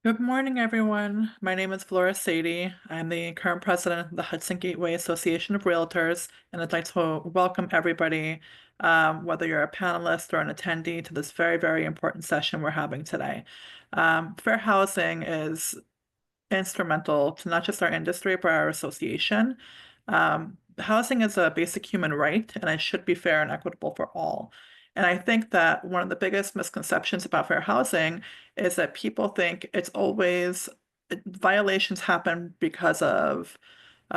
Good morning, everyone. My name is Flora Sadie. I'm the current president of the Hudson Gateway Association of Realtors, and I'd like to welcome everybody, whether you're a panelist or an attendee, to this very, very important session we're having today. Fair housing is instrumental to not just our industry, but our association. Housing is a basic human right, and it should be fair and equitable for all. And I think that one of the biggest misconceptions about fair housing is that people think it's always violations happen because of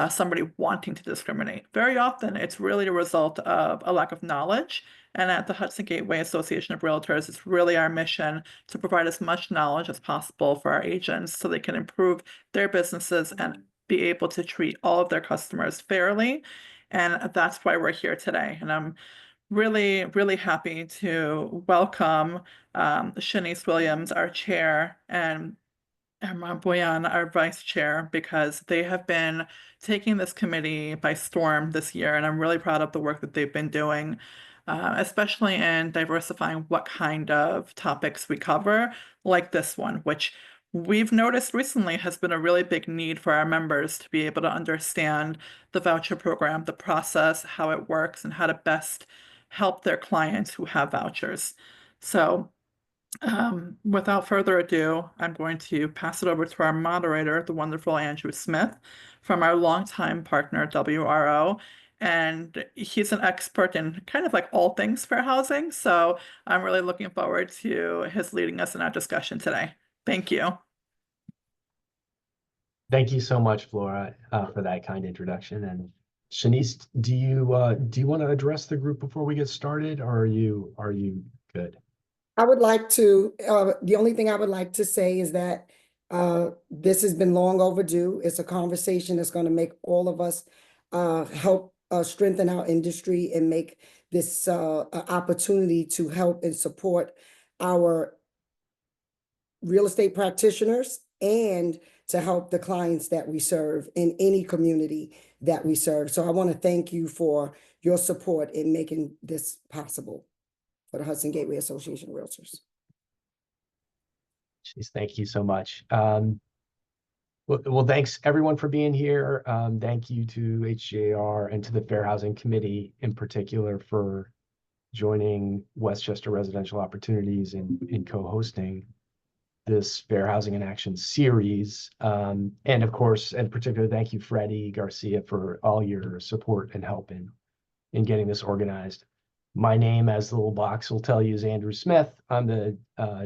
somebody wanting to discriminate. Very often, it's really a result of a lack of knowledge. And at the Hudson Gateway Association of Realtors, it's really our mission to provide as much knowledge as possible for our agents so they can improve their businesses and be able to treat all of their customers fairly. And that's why we're here today. And I'm really, really happy to welcome Shanice Williams, our chair, and Ron Boyan, our vice chair, because they have been taking this committee by storm this year, and I'm really proud of the work that they've been doing, especially in diversifying what kind of topics we cover, like this one, which we've noticed recently has been a really big need for our members to be able to understand the voucher program, the process, how it works, and how to best help their clients who have vouchers. So without further ado, I'm going to pass it over to our moderator, the wonderful Andrew Smith, from our longtime partner, WRO. And he's an expert in kind of like all things fair housing. So I'm really looking forward to his leading us in our discussion today. Thank you. Thank you so much, Flora, for that kind introduction. And Shanice, do you want to address the group before we get started, or are you good? I would like to, the only thing I would like to say is that this has been long overdue. It's a conversation that's going to make all of us help strengthen our industry and make this an opportunity to help and support our real estate practitioners and to help the clients that we serve in any community that we serve. So I want to thank you for your support in making this possible for the Hudson Gateway Association of Realtors. Jeez, thank you so much. Well, thanks everyone for being here. Thank you to HJR and to the Fair Housing Committee in particular for joining Westchester Residential Opportunities in co-hosting this Fair Housing in Action series. And of course, in particular, thank you, Freddie Garcia, for all your support and help in getting this organized. My name, as the little box will tell you, is Andrew Smith. I'm the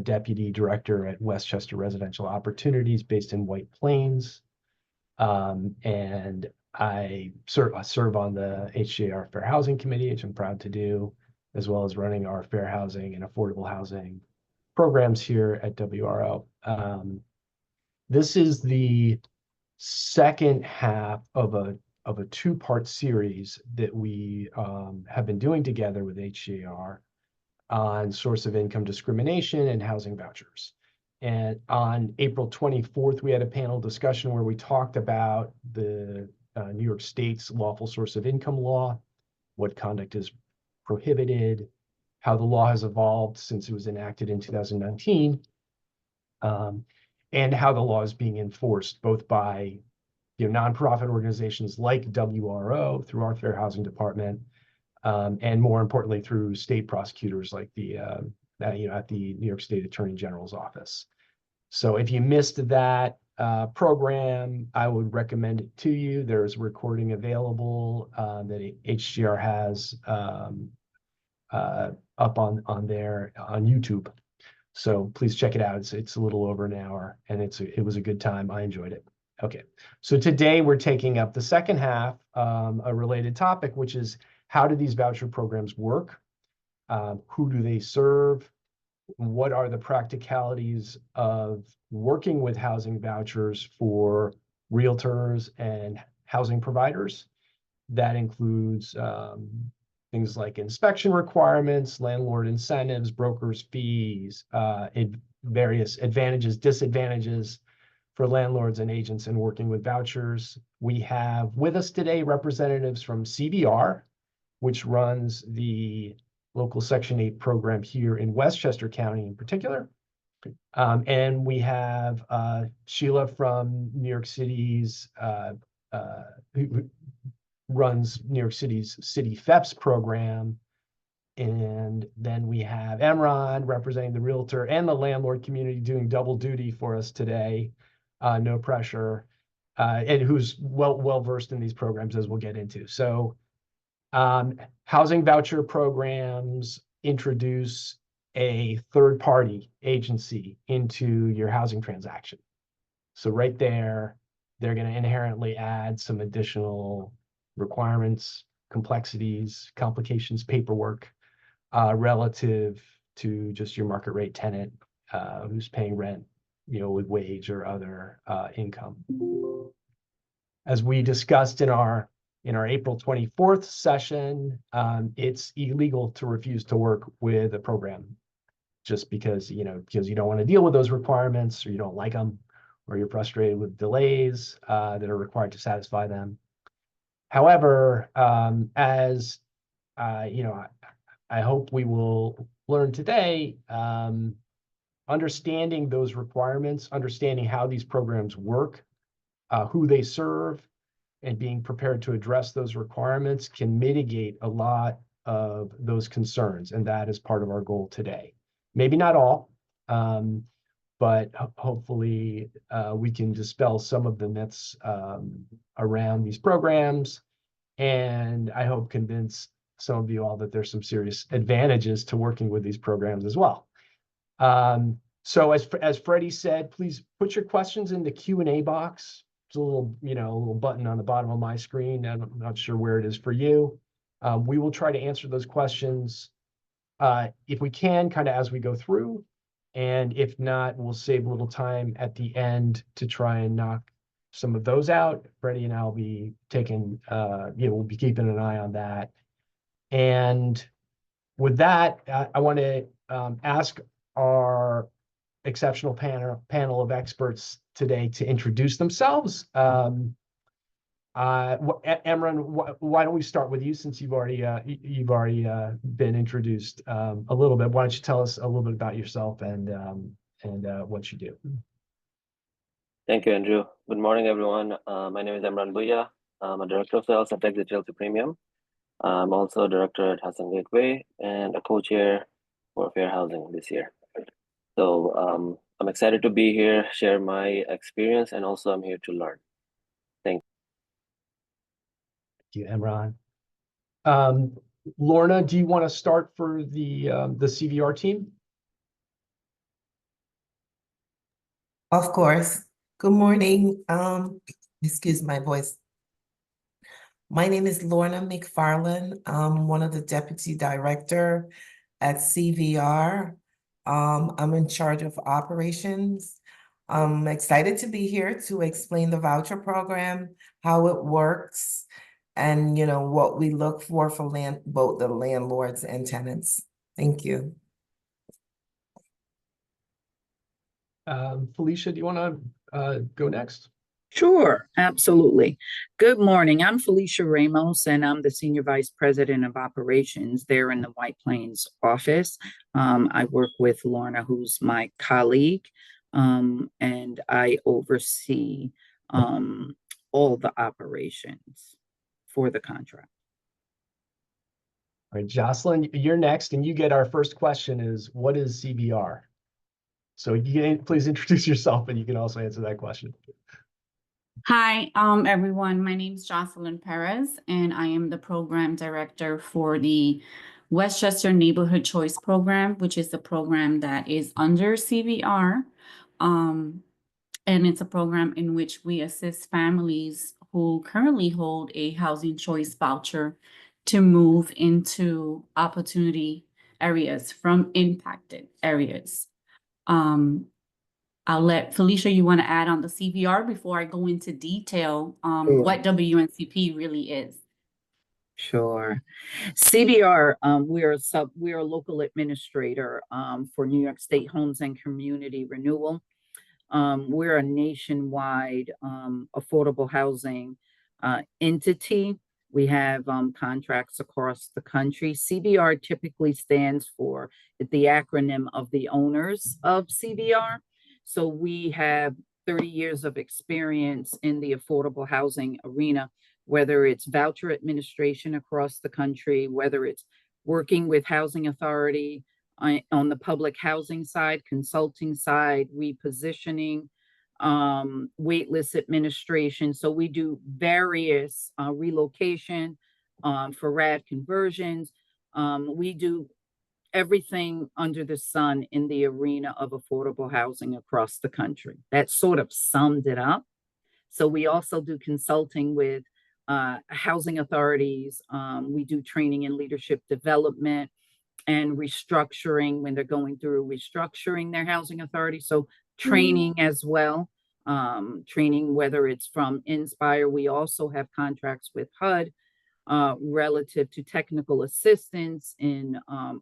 Deputy Director at Westchester Residential Opportunities based in White Plains. And I serve on the HJR Fair Housing Committee, which I'm proud to do, as well as running our fair housing and affordable housing programs here at WRO. This is the second half of a two-part series that we have been doing together with HJR on source of income discrimination and housing vouchers. And on April 24th, we had a panel discussion where we talked about the New York State's lawful source of income law, what conduct is prohibited, how the law has evolved since it was enacted in 2019, and how the law is being enforced both by nonprofit organizations like WRO through our Fair Housing Department, and more importantly through state prosecutors like the at the New York State Attorney General's office. So if you missed that program, I would recommend it to you. There's a recording available that HGR has up on there on YouTube. So please check it out. It's a little over an hour, and it was a good time. I enjoyed it. Okay, so today we're taking up the second half, a related topic, which is how do these voucher programs work? Who do they serve? What are the practicalities of working with housing vouchers for realtors and housing providers? That includes things like inspection requirements, landlord incentives, brokers' fees, various advantages, disadvantages for landlords and agents in working with vouchers. We have with us today representatives from CBR, which runs the local Section 8 program here in Westchester County in particular. And we have Sheila from New York City's, who runs New York City's City FEPS program. And then we have Emron representing the realtor and the landlord community doing double duty for us today. No pressure, and who's well versed in these programs, as we'll get into. So housing voucher programs introduce a third-party agency into your housing transaction. So right there, they're going to inherently add some additional requirements, complexities, complications, paperwork, relative to just your market rate tenant who's paying rent, with wage or other income. As we discussed in our April 24th session, it's illegal to refuse to work with a program just because you don't want to deal with those requirements, or you don't like them, or you're frustrated with delays that are required to satisfy them. However, as I hope we will learn today, understanding those requirements, understanding how these programs work, who they serve, and being prepared to address those requirements can mitigate a lot of those concerns. And that is part of our goal today. Maybe not all, but hopefully we can dispel some of the myths around these programs. And I hope convince some of you all that there's some serious advantages to working with these programs as well. So as Freddie said, please put your questions in the Q&A box. There's a little button on the bottom of my screen. I'm not sure where it is for you. We will try to answer those questions if we can, kind of as we go through. And if not, we'll save a little time at the end to try and knock some of those out. Freddie and I will be taking, we'll be keeping an eye on that. And with that, I want to ask our exceptional panel of experts today to introduce themselves. Emron, why don't we start with you, since you've already been introduced a little bit. Why don't you tell us a little bit about yourself and what you do? Thank you, Andrew. Good morning, everyone. My name is Emran Bhuiya. I'm a director of sales at Exit Realty Premium. I'm also a director at Hudson Gateway and a co-chair for Fair Housing this year. So I'm excited to be here, share my experience, and also I'm here to learn. Thank you, Emran. Lorna, do you want to start for the CVR team? Of course. Good morning. Excuse my voice. My name is Lorna McFarland. I'm one of the deputy director at CVR. I'm in charge of operations. I'm excited to be here to explain the voucher program, how it works, and what we look for both the landlords and tenants. Thank you. Felicia, do you want to go next? Sure, absolutely. Good morning. I'm Felicia Ramos, and I'm the Senior Vice President of Operations there in the White Plains office. I work with Lorna, who's my colleague, and I oversee all the operations for the contract. All right, Jocelyn, you're next, and you get our first question is, what is CVR? So you can please introduce yourself, and you can also answer that question. Hi, everyone. My name is Jocelyn Perez, and I am the program director for the Westchester Neighborhood Choice Program, which is the program that is under CVR. And it's a program in which we assist families who currently hold a housing choice voucher to move into opportunity areas from impacted areas. I'll let Felicia, you want to add on the CVR before I go into detail what WNCP really is? Sure. CVR, we're a local administrator for New York State Homes and Community Renewal. We're a nationwide affordable housing entity We have contracts across the country. CVR typically stands for the acronym of the owners of CVR. So we have 30 years of experience in the affordable housing arena, whether it's voucher administration across the country, whether it's working with housing authority on the public housing side, consulting side, repositioning, waitlist administration. So we do various relocation for RAD conversions. We do everything under the sun in the arena of affordable housing across the country. That sort of summed it up. So we also do consulting with housing authorities. We do training and leadership development and restructuring when they're going through restructuring their housing authority. So training as well, training, whether it's from Inspire. We also have contracts with HUD relative to technical assistance in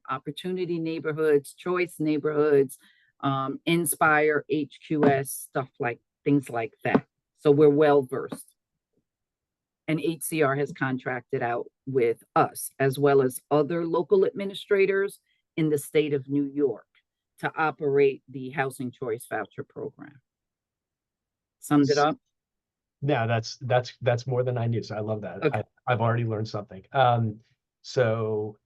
opportunity neighborhoods, choice neighborhoods, Inspire, HQS, stuff like things like that. So we're well versed. And HCR has contracted out with us as well as other local administrators in the state of New York to operate the Housing Choice Voucher Program. Summed it up? Yeah, that's more than I knew. So I love that. Okay. I've already learned something. So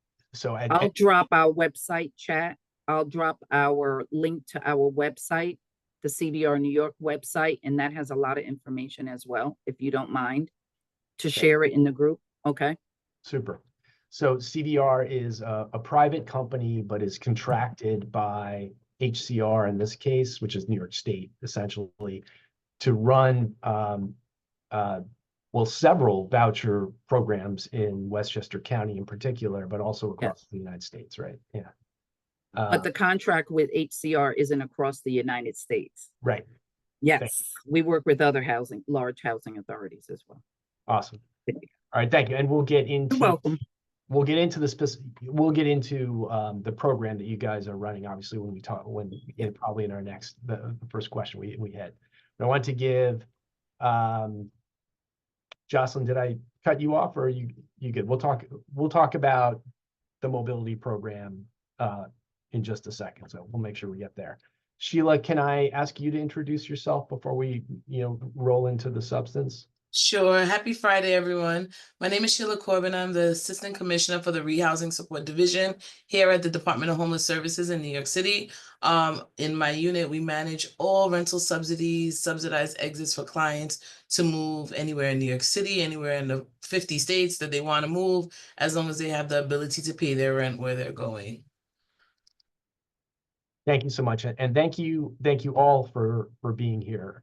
I'll drop our website chat. I'll drop our link to our website, the CVR New York website, and that has a lot of information as well, if you don't mind to share it in the group. Okay. Super. So CVR is a private company, but is contracted by HCR in this case, which is New York State, essentially, to run several voucher programs in Westchester County in particular, but also across the United States, right? Yeah. But the contract with HCR isn't across the United States. Right. Yes, we work with other large housing authorities as well. Awesome. All right, thank you. And we'll get into. You're welcome. We'll get into the program that you guys are running, obviously, when we talk, probably in our next, the first question we had. But I want to give, Jocelyn, did I cut you off or are you good? We'll talk about the mobility program in just a second. So we'll make sure we get there. Sheila, can I ask you to introduce yourself before we, roll into the substance? Sure. Happy Friday, everyone. My name is Sheila Corbin. I'm the Assistant Commissioner for the Rehousing Support Division here at the Department of Homeless Services in New York City. In my unit, we manage all rental subsidies, subsidized exits for clients to move anywhere in New York City, anywhere in the 50 states that they want to move, as long as they have the ability to pay their rent where they're going. Thank you so much. And thank you all for being here.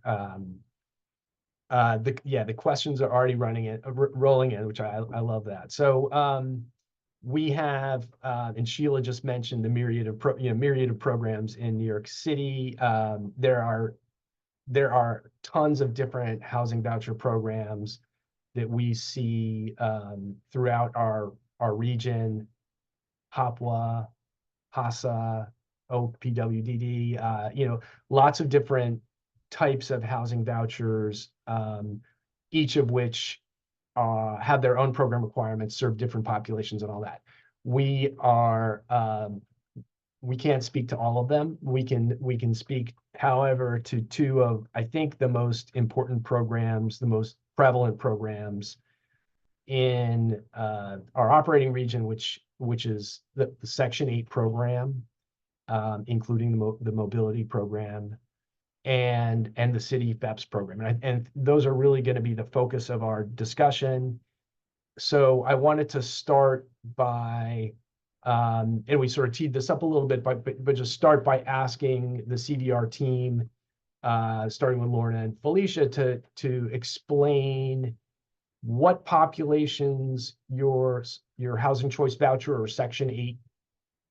The questions are already rolling in, which I love that. So we have, and Sheila just mentioned the myriad of programs in New York City. There are tons of different housing voucher programs that we see throughout our region. HOPWA, HASA, OPWDD, lots of different types of housing vouchers, each of which have their own program requirements, serve different populations and all that. We can't speak to all of them. We can speak, however, to two of, I think, the most important programs, the most prevalent programs in our operating region, which is the Section 8 program, including the mobility program, and the city FEPS program. And those are really going to be the focus of our discussion. So I wanted to start by, and we sort of teed this up a little bit, but just start by asking the CVR team, starting with Lorna and Felicia, to explain what populations your housing choice voucher or Section 8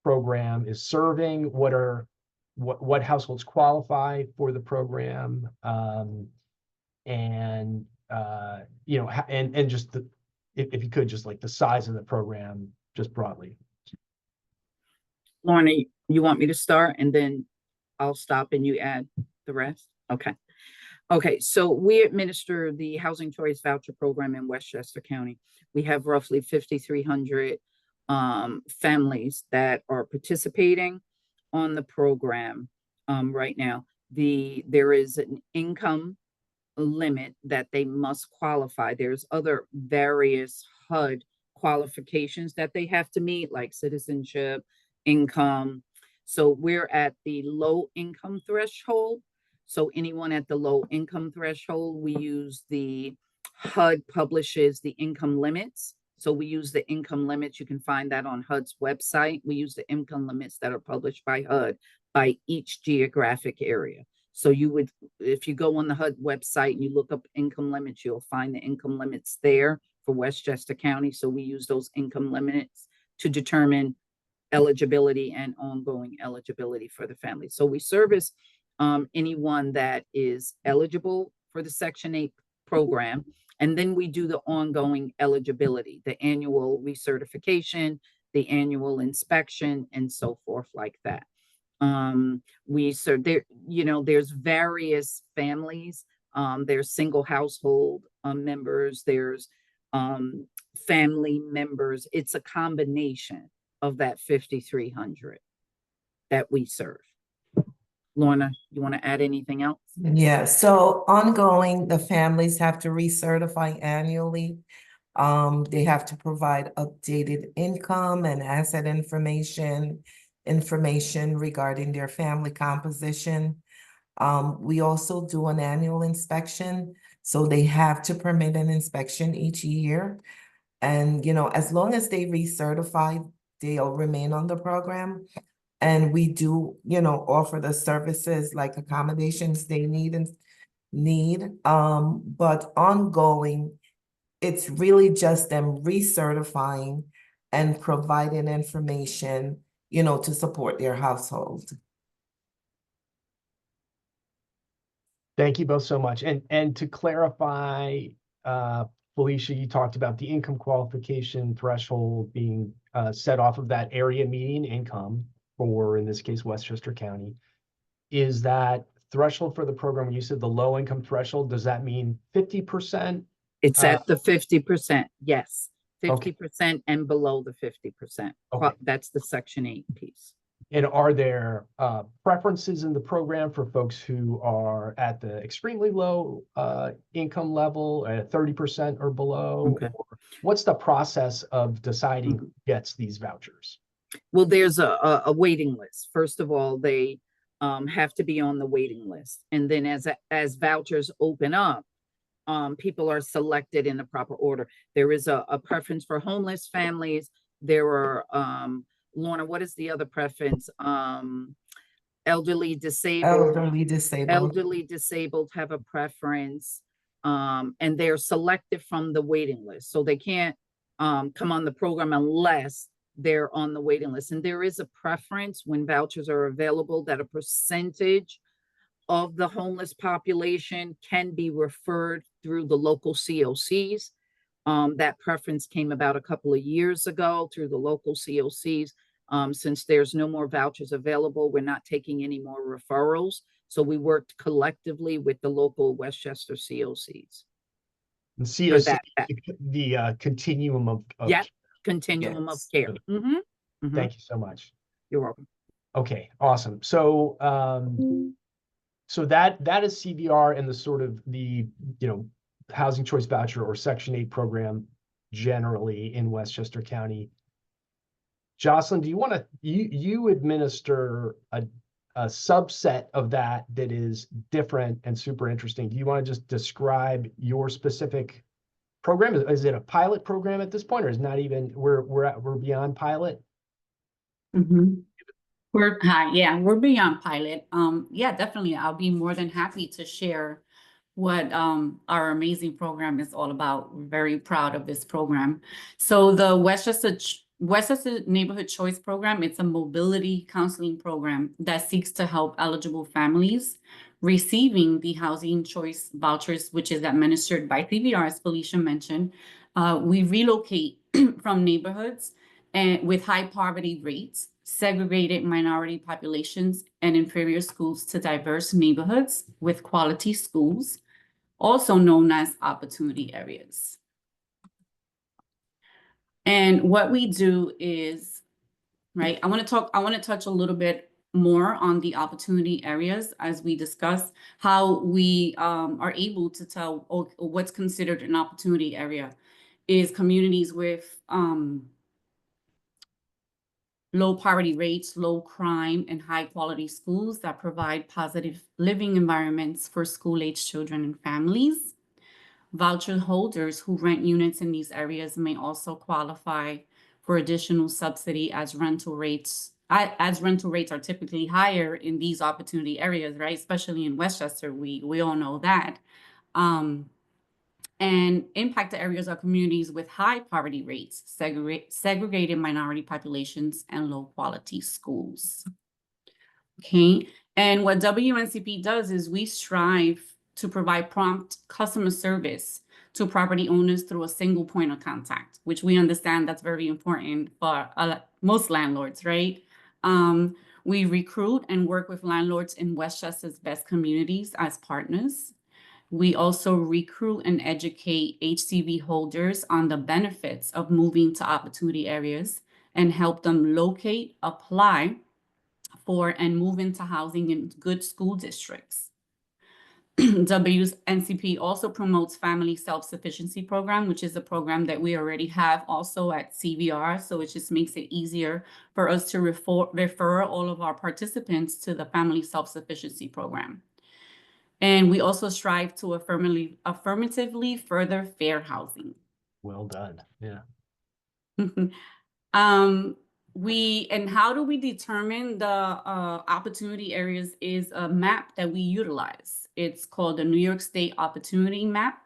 program is serving, what households qualify for the program, and just if you could, just like the size of the program, just broadly. Lorna, you want me to start and then I'll stop and you add the rest? Okay. Okay, so we administer the Housing Choice Voucher Program in Westchester County. We have roughly 5,300 families that are participating on the program right now. There is an income limit that they must qualify. There's other various HUD qualifications that they have to meet, like citizenship, income. So we're at the low income threshold. So anyone at the low income threshold, we use the HUD publishes the income limits. So we use the income limits. You can find that on HUD's website. We use the income limits that are published by HUD by each geographic area. So you would, if you go on the HUD website and you look up income limits, you'll find the income limits there for Westchester County. So we use those income limits to determine eligibility and ongoing eligibility for the family. So we service anyone that is eligible for the Section 8 program. And then we do the ongoing eligibility, the annual recertification, the annual inspection, and so forth like that. There's various families. There's single household members, there's family members. It's a combination of that 5,300 that we serve. Lorna, you want to add anything else? Yeah, so ongoing, the families have to recertify annually. They have to provide updated income and asset information regarding their family composition. We also do an annual inspection, so they have to permit an inspection each year. And, as long as they recertify, they'll remain on the program. And we do, offer the services like accommodations they need. But ongoing, it's really just them recertifying and providing information, to support their household. Thank you both so much. And to clarify, Felicia, you talked about the income qualification threshold being set off of that area median income for, in this case, Westchester County. Is that threshold for the program, when you said the low income threshold, does that mean 50%? It's at the 50%, yes. 50% Okay. and below the 50%. Okay. That's the Section 8 piece. And are there preferences in the program for folks who are at the extremely low income level, at 30% or below? Okay. Or what's the process of deciding who gets these vouchers? Well, there's a waiting list. First of all, they have to be on the waiting list. And then as vouchers open up, people are selected in the proper order. There is a preference for homeless families. There are, Lorna, what is the other preference? Elderly disabled. Elderly disabled have a preference. And they're selected from the waiting list. So they can't come on the program unless they're on the waiting list. And there is a preference when vouchers are available that a percentage of the homeless population can be referred through the local COCs. That preference came about a couple of years ago through the local COCs. Since there's no more vouchers available, we're not taking any more referrals. So we worked collectively with the local Westchester COCs. And COC, the continuum of yeah, continuum of care. Thank you so much. You're welcome. Okay, awesome. So so that is CVR and the sort of the housing choice voucher or Section 8 program generally in Westchester County. Jocelyn, do you want to you administer a subset of that is different and super interesting? Do you want to just describe your specific program? Is it a pilot program at this point, or is not even we're beyond pilot? We're beyond pilot. Yeah, definitely. I'll be more than happy to share what our amazing program is all about. We're very proud of this program. So the Westchester Neighborhood Choice Program, it's a mobility counseling program that seeks to help eligible families receiving the housing choice vouchers, which is administered by CVR, as Felicia mentioned. We relocate from neighborhoods and with high poverty rates, segregated minority populations, and inferior schools to diverse neighborhoods with quality schools. also known as opportunity areas. And what we do is, right, I want to touch a little bit more on the opportunity areas as we discuss how we are able to tell what's considered an opportunity area is communities with low poverty rates, low crime, and high quality schools that provide positive living environments for school-age children and families. Voucher holders who rent units in these areas may also qualify for additional subsidy as rental rates are typically higher in these opportunity areas, right? Especially in Westchester, we all know that. And impacted areas are communities with high poverty rates, segregated minority populations, and low quality schools. Okay, and what WNCP does is we strive to provide prompt customer service to property owners through a single point of contact, which we understand that's very important for most landlords, right? We recruit and work with landlords in Westchester's best communities as partners. We also recruit and educate HCV holders on the benefits of moving to opportunity areas and help them locate, apply for, and move into housing in good school districts. WNCP also promotes Family Self-Sufficiency Program, which is a program that we already have also at CVR. So it just makes it easier for us to refer all of our participants to the Family Self-Sufficiency Program. And we also strive to affirmatively further fair housing. Well done. Yeah. And how do we determine the opportunity areas is a map that we utilize. It's called the New York State Opportunity Map.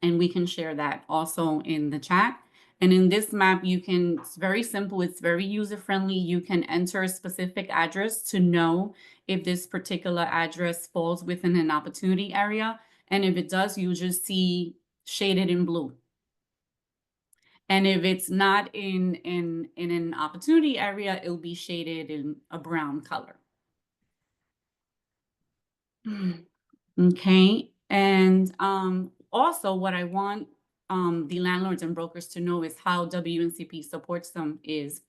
And we can share that also in the chat. And in this map, it's very simple. It's very user-friendly. You can enter a specific address to know if this particular address falls within an opportunity area. And if it does, you just see shaded in blue. And if it's not in an opportunity area, it'll be shaded in a brown color. Okay. And also what I want the landlords and brokers to know is how WNCP supports them is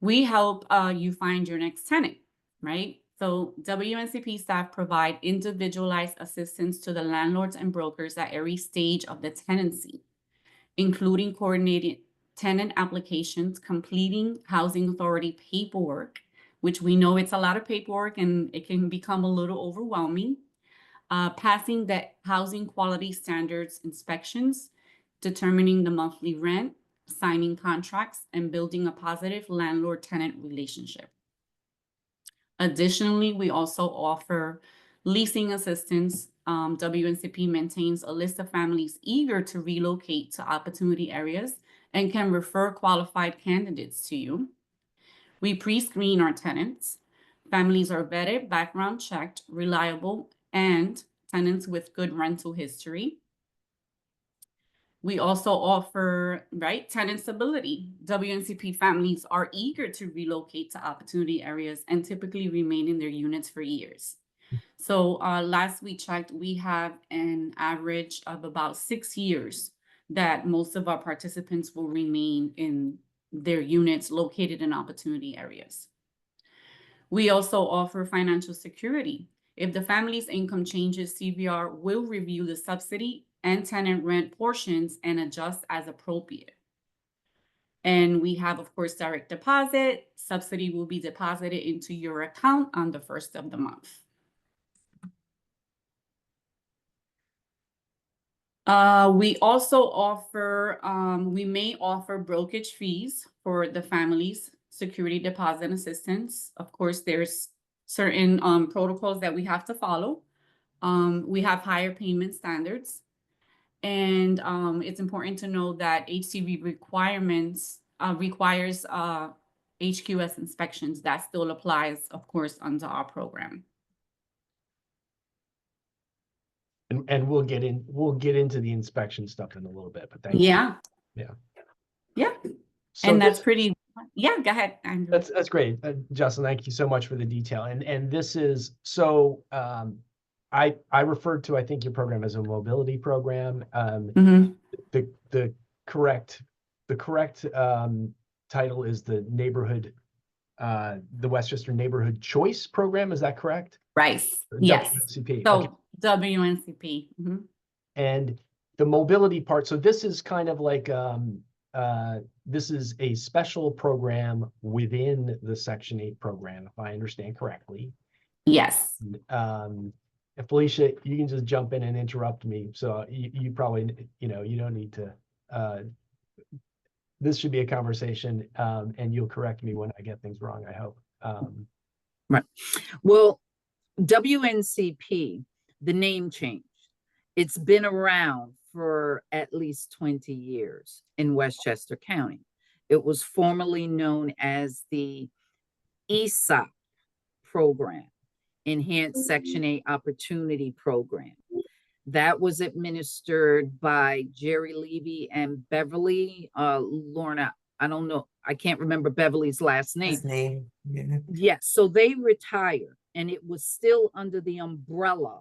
we help you find your next tenant, right? So WNCP staff provide individualized assistance to the landlords and brokers at every stage of the tenancy, including coordinated tenant applications, completing housing authority paperwork, which we know it's a lot of paperwork and it can become a little overwhelming, passing the housing quality standards inspections, determining the monthly rent, signing contracts, and building a positive landlord-tenant relationship. Additionally, we also offer leasing assistance. WNCP maintains a list of families eager to relocate to opportunity areas and can refer qualified candidates to you. We pre-screen our tenants. Families are vetted, background checked, reliable, and tenants with good rental history. We also offer, tenant stability. WNCP families are eager to relocate to opportunity areas and typically remain in their units for years. So last we checked, we have an average of about 6 years that most of our participants will remain in their units located in opportunity areas. We also offer financial security. If the family's income changes, CVR will review the subsidy and tenant rent portions and adjust as appropriate. And we have, of course, direct deposit. Subsidy will be deposited into your account on the first of the month. We also offer, we may offer brokerage fees for the family's security deposit assistance. Of course, there's certain protocols that we have to follow. We have higher payment standards. And it's important to know that HCV requires HQS inspections. That still applies, of course, under our program. And we'll get into the inspection stuff in a little bit, but thank you. Yeah. So And that's pretty, go ahead, Andrew. That's great. Jocelyn, thank you so much for the detail. And this is, so I referred to, I think, your program as a mobility program. Mhm. The correct title is the Westchester Neighborhood Choice Program. Is that correct? Right, yes. WNCP. So Okay. WNCP. Mhm. And the mobility part, so this is kind of like this is a special program within the Section 8 program, if I understand correctly. Yes. And Felicia, you can just jump in and interrupt me. So you probably, you don't need to, this should be a conversation, and you'll correct me when I get things wrong, I hope. Right. Well, WNCP, the name changed. It's been around for at least 20 years in Westchester County. It was formerly known as the ESOP program, Enhanced Section 8 Opportunity Program. That was administered by Jerry Levy and Beverly. Lorna, I don't know, I can't remember Beverly's last name. His name. Yeah. Yes, so they retired, and it was still under the umbrella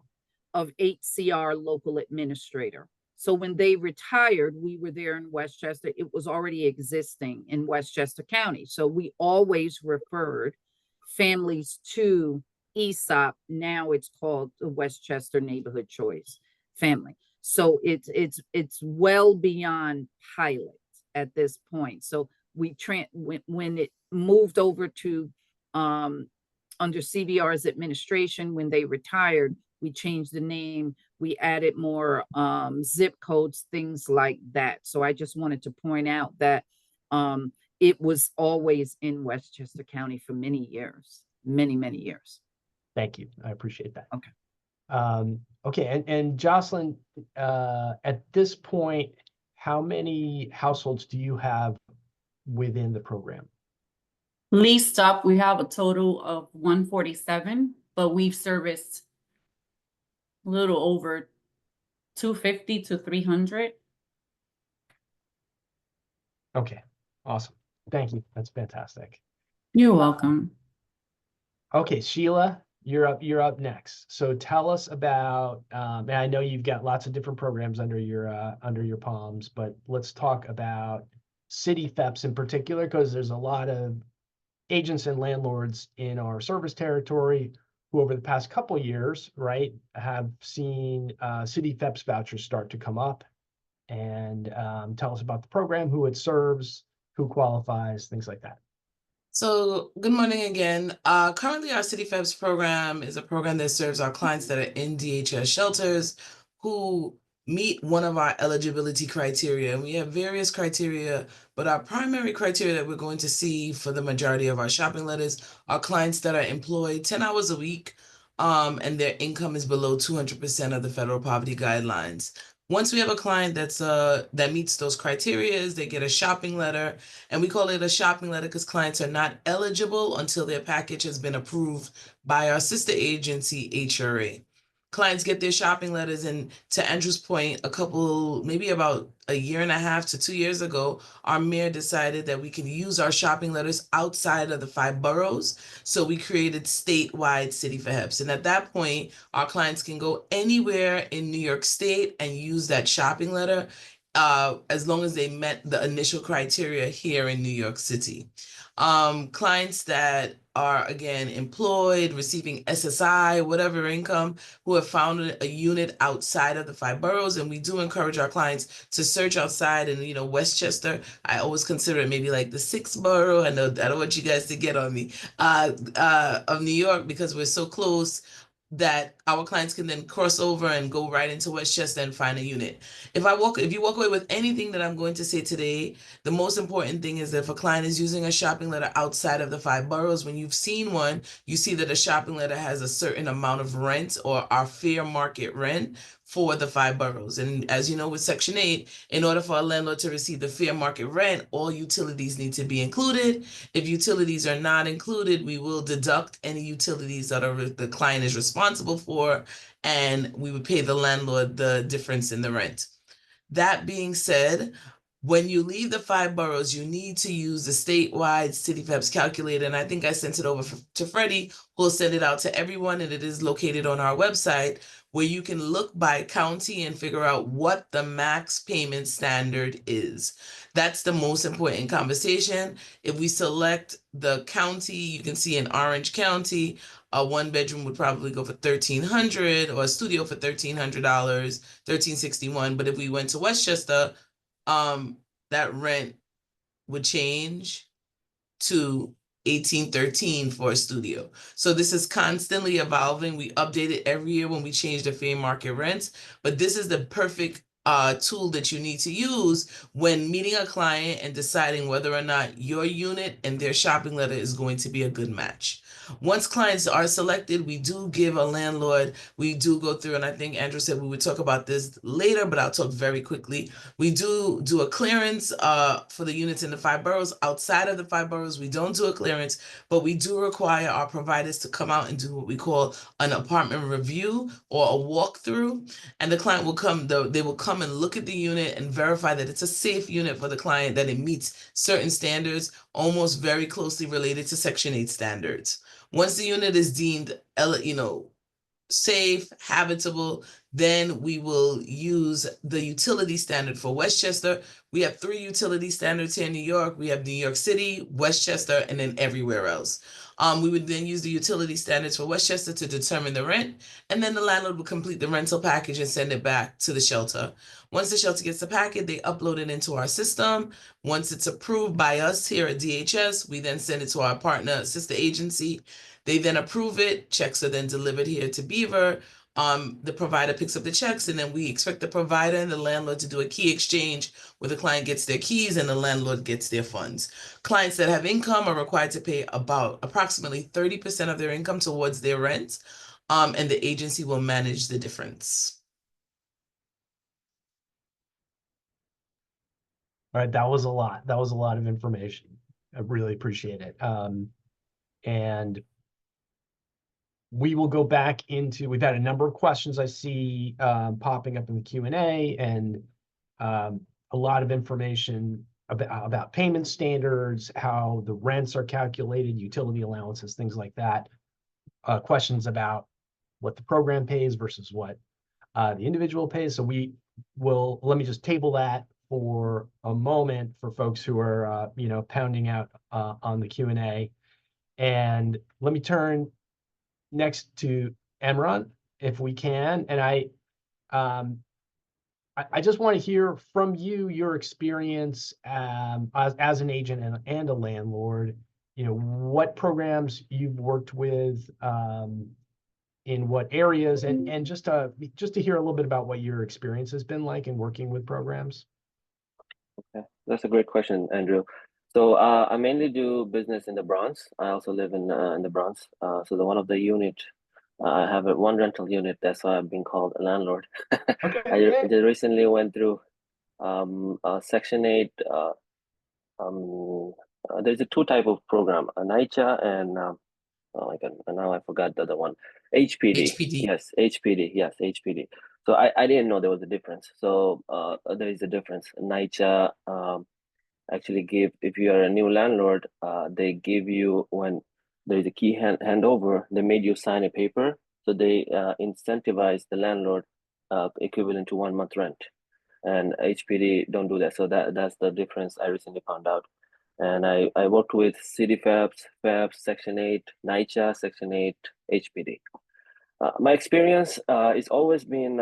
of HCR local administrator. So when they retired, we were there in Westchester. It was already existing in Westchester County. So we always referred families to ESOP. Now it's called the Westchester Neighborhood Choice Family. So it's well beyond pilot at this point. So when it moved over to under CVR's administration, when they retired, we changed the name, we added more zip codes, things like that. So I just wanted to point out that it was always in Westchester County for many years, many years. Thank you. I appreciate that. Okay. Okay, and Jocelyn, at this point, how many households do you have within the program? Leased up, we have a total of 147, but we've serviced a little over 250 to 300. Okay, awesome. Thank you. That's fantastic. You're welcome. Okay, Sheila, you're up next. So tell us about, and I know you've got lots of different programs under your palms, but let's talk about city FEPs in particular, because there's a lot of agents and landlords in our service territory who over the past couple of years, right, have seen city FEPs vouchers start to come up. And tell us about the program, who it serves, who qualifies, things like that. So good morning again. Currently our City FEPS program is a program that serves our clients that are in DHS shelters who meet one of our eligibility criteria. And we have various criteria, but our primary criteria that we're going to see for the majority of our shopping letters are clients that are employed 10 hours a week, and their income is below 200% of the federal poverty guidelines. Once we have a client that meets those criteria, they get a shopping letter, and we call it a shopping letter because clients are not eligible until their package has been approved by our sister agency, HRA. Clients get their shopping letters, and to Andrew's point, maybe about a year and a half to 2 years ago, our mayor decided that we can use our shopping letters outside of the 5 boroughs. So we created statewide City FEPs. And at that point, our clients can go anywhere in New York State and use that shopping letter as long as they met the initial criteria here in New York City. Clients that are, again, employed, receiving SSI, whatever income, who have found a unit outside of the 5 boroughs. And we do encourage our clients to search outside. And, Westchester, I always consider it maybe like the 6th borough. I don't want you guys to get on me, of New York, because we're so close that our clients can then cross over and go right into Westchester and find a unit. If you walk away with anything that I'm going to say today, the most important thing is that if a client is using a shopping letter outside of the 5 boroughs, when you've seen one, you see that a shopping letter has a certain amount of rent or our fair market rent for the 5 boroughs. And as you know, with Section 8, in order for a landlord to receive the fair market rent, all utilities need to be included. If utilities are not included, we will deduct any utilities that the client is responsible for, and we would pay the landlord the difference in the rent. That being said, When you leave the 5 boroughs, you need to use the statewide city FEPS calculator. And I think I sent it over to Freddie, who will send it out to everyone. And it is located on our website, where you can look by county and figure out what the max payment standard is. That's the most important conversation. If we select the county, you can see in Orange County, a 1-bedroom would probably go for $1,300, or a studio for $1,300, $1,361. But if we went to Westchester, that rent would change to $1,813 for a studio. So this is constantly evolving. We update it every year when we change the fair market rents, but this is the perfect tool that you need to use when meeting a client and deciding whether or not your unit and their shopping letter is going to be a good match. Once clients are selected, we do give a landlord, we do go through, and I think Andrew said we would talk about this later, but I'll talk very quickly. We do a clearance for the units in the 5 boroughs. Outside of the 5 boroughs, we don't do a clearance, but we do require our providers to come out and do what we call an apartment review or a walkthrough. And the client will come, they will come and look at the unit and verify that it's a safe unit for the client, that it meets certain standards, almost very closely related to Section 8 standards. Once the unit is deemed, safe, habitable, then we will use the utility standard for Westchester. We have 3 utility standards here in New York. We have New York City, Westchester, and then everywhere else. We would then use the utility standards for Westchester to determine the rent, and then the landlord would complete the rental package and send it back to the shelter. Once the shelter gets the packet, they upload it into our system. Once it's approved by us here at DHS, we then send it to our partner sister agency. They then approve it. Checks are then delivered here to Beaver. The provider picks up the checks, and then we expect the provider and the landlord to do a key exchange where the client gets their keys and the landlord gets their funds. Clients that have income are required to pay about approximately 30% of their income towards their rent, and the agency will manage the difference. All right, that was a lot. That was a lot of information. I really appreciate it. And we will go back into, we've had a number of questions I see popping up in the Q&A, and a lot of information about payment standards, how the rents are calculated, utility allowances, things like that. Questions about what the program pays versus what the individual pays. So we will, let me just table that for a moment for folks who are, pounding out on the Q&A. And let me turn next to Emran, if we can. And I just want to hear from you, your experience as an agent and a landlord, what programs you've worked with, in what areas, and just to hear a little bit about what your experience has been like in working with programs. Okay, that's a great question, Andrew. So I mainly do business in the Bronx. I also live in the Bronx. So one of the unit, I have one rental unit. That's why I've been called a landlord. Okay. I just recently went through Section 8. There's a 2 type of program, a NYCHA and oh my God, now I forgot the other one. HPD. HPD. Yes, HPD. Yes, HPD. So I didn't know there was a difference. So there is a difference. NYCHA actually give, if you are a new landlord, they give you, when there is a key handover, they made you sign a paper. So they incentivize the landlord equivalent to 1 month rent. And HPD don't do that. So that's the difference I recently found out. And I worked with City FEPS, Section 8, NYCHA, Section 8, HPD. My experience is always been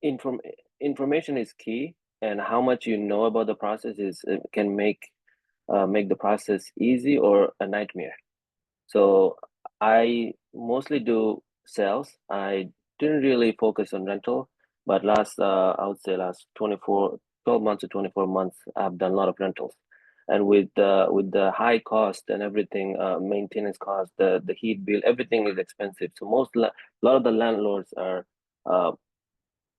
information is key, and how much you know about the process can make the process easy or a nightmare. So I mostly do sales. I didn't really focus on rental, but I would say last 12 months to 24 months, I've done a lot of rentals. And with the high cost and everything, maintenance cost, the heat bill, everything is expensive. So a lot of the landlords are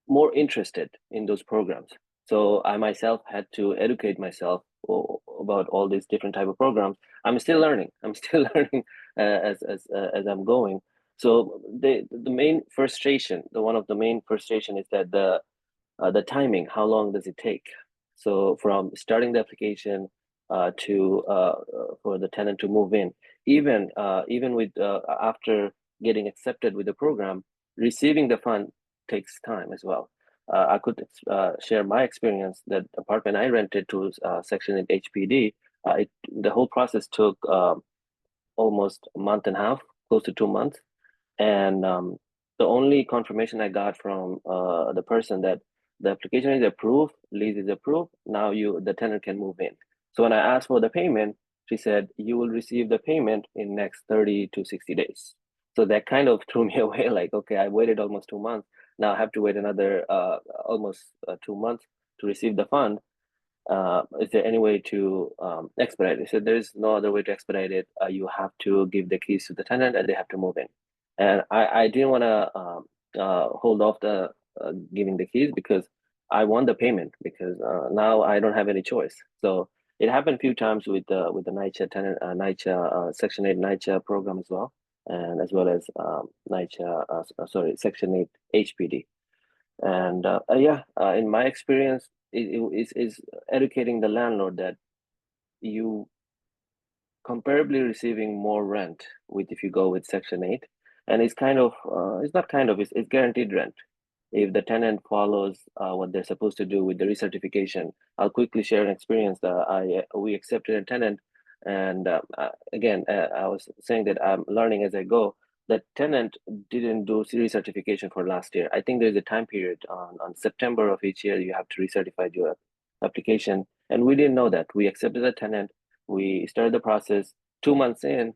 more interested in those programs. So I myself had to educate myself about all these different type of programs. I'm still learning. As I'm going. So the main frustration, one of the main frustration is that the timing. How long does it take? So from starting the application to for the tenant to move in, even with after getting accepted with the program, receiving the fund takes time as well. I could share my experience. That apartment I rented to Section 8 HPD, the whole process took almost a month and a half, close to 2 months. And the only confirmation I got from the person that the application is approved, lease is approved, now the tenant can move in. So when I asked for the payment, she said, you will receive the payment in next 30 to 60 days. So that kind of threw me away, like, okay, I waited almost 2 months. Now I have to wait another almost 2 months to receive the fund. Is there any way to expedite it? So there's no other way to expedite it. You have to give the keys to the tenant and they have to move in. And I didn't want to hold off the giving the keys because I want the payment, because now I don't have any choice. So it happened a few times with the NYCHA tenant, NYCHA Section 8 NYCHA program as well, and as well as NYCHA, Section 8 HPD. And in my experience, it is educating the landlord that you comparably receiving more rent with if you go with Section 8, and it's kind of it's guaranteed rent. If the tenant follows what they're supposed to do with the recertification. I'll quickly share an experience that we accepted a tenant, and again, I was saying that I'm learning as I go. The tenant didn't do recertification for last year. I think there's a time period on September of each year you have to recertify your application, and we didn't know that. We accepted a tenant, we started the process. 2 months in,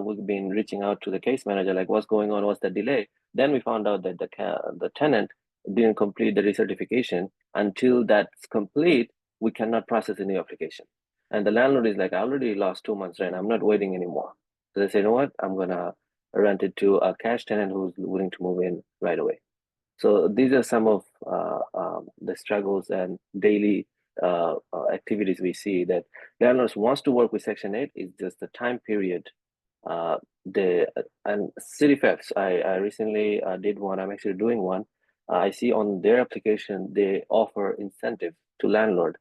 we've been reaching out to the case manager, like, what's going on, what's the delay? Then we found out that the tenant didn't complete the recertification. Until that's complete, we cannot process a new application. And the landlord is like, I already lost 2 months rent, I'm not waiting anymore. So they say, you know what, I'm gonna rent it to a cash tenant who's willing to move in right away. So these are some of the struggles and daily activities we see that landlords wants to work with Section 8. Is just the time period. And city FEPs, I recently did one. I'm actually doing one. I see on their application they offer incentive to landlord.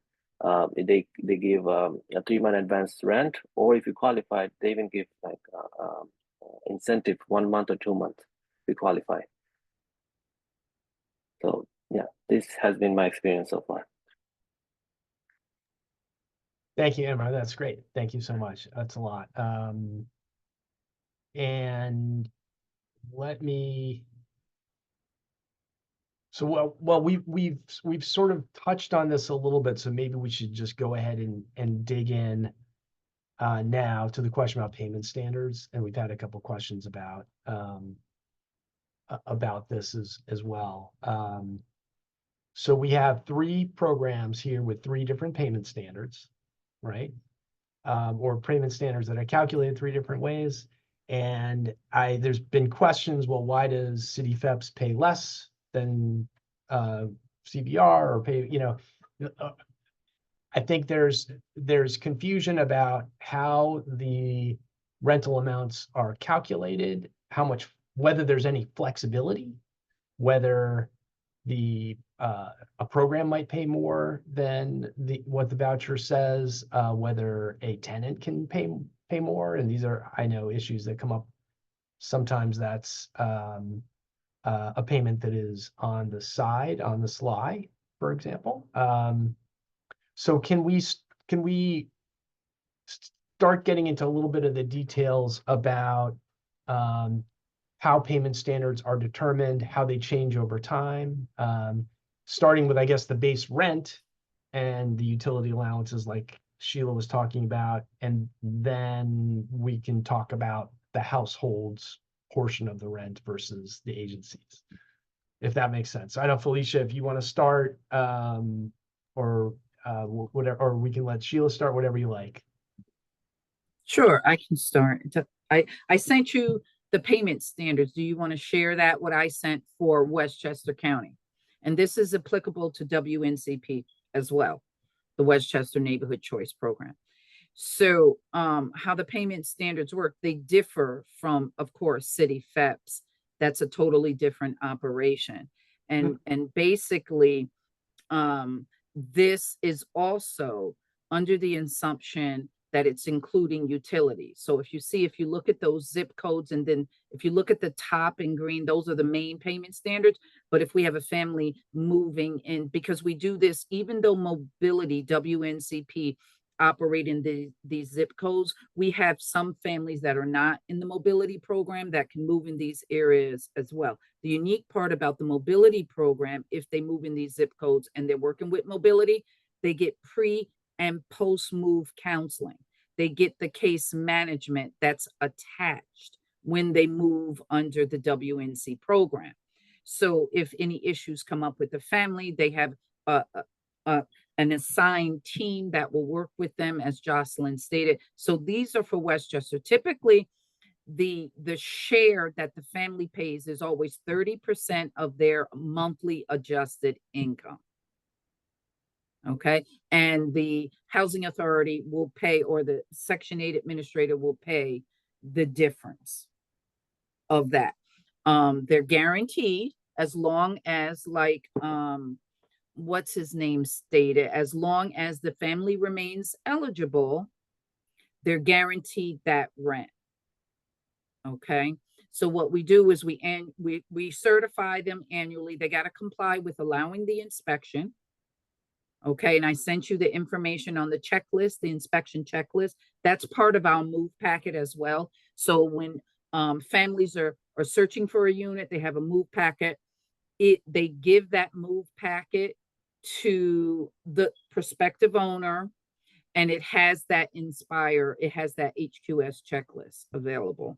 They give a 3-month advance rent, or if you qualify, they even give like incentive 1 month or 2 months if you qualify. So yeah, this has been my experience so far. Thank you, Emma. That's great. Thank you so much. That's a lot. And let me. So well, we've sort of touched on this a little bit. So maybe we should just go ahead and dig in now to the question about payment standards. And we've had a couple questions about this as well. So we have 3 programs here with 3 different payment standards, right? Or payment standards that are calculated 3 different ways. And there's been questions, well, why does city FEPs pay less than CBR or pay, I think there's confusion about how the rental amounts are calculated, whether there's any flexibility, whether a program might pay more than what the voucher says, whether a tenant can pay more. And these are, I know, issues that come up. Sometimes that's a payment that is on the sly, for example. So can we start getting into a little bit of the details about how payment standards are determined, how they change over time, starting with, I guess, the base rent and the utility allowances like Sheila was talking about, and then we can talk about the household's portion of the rent versus the agencies, if that makes sense. I don't know, Felicia, if you want to start, or whatever, or we can let Sheila start, whatever you like. Sure, I can start. I sent you the payment standards. Do you want to share that, what I sent for Westchester County? And this is applicable to WNCP as well, the Westchester Neighborhood Choice Program. So how the payment standards work, they differ from, of course, city FEPs. That's a totally different operation. And basically, this is also under the assumption that it's including utilities. So if you look at those zip codes, and then if you look at the top in green, those are the main payment standards. But if we have a family moving in, because we do this, even though mobility, WNCP, operate in these zip codes, we have some families that are not in the mobility program that can move in these areas as well. The unique part about the mobility program, if they move in these zip codes and they're working with mobility, they get pre and post-move counseling. They get the case management that's attached when they move under the WNC program. So if any issues come up with the family, they have an assigned team that will work with them, as Jocelyn stated. So these are for Westchester. Typically, the share that the family pays is always 30% of their monthly adjusted income. Okay, and the housing authority will pay, or the Section 8 administrator will pay the difference of that. They're guaranteed as long as, like, what's his name stated, as long as the family remains eligible, they're guaranteed that rent. Okay, so what we do is we certify them annually. They got to comply with allowing the inspection. Okay, and I sent you the information on the checklist, the inspection checklist. That's part of our move packet as well. So when families are searching for a unit, they have a move packet. They give that move packet to the prospective owner, and it has that HQS checklist available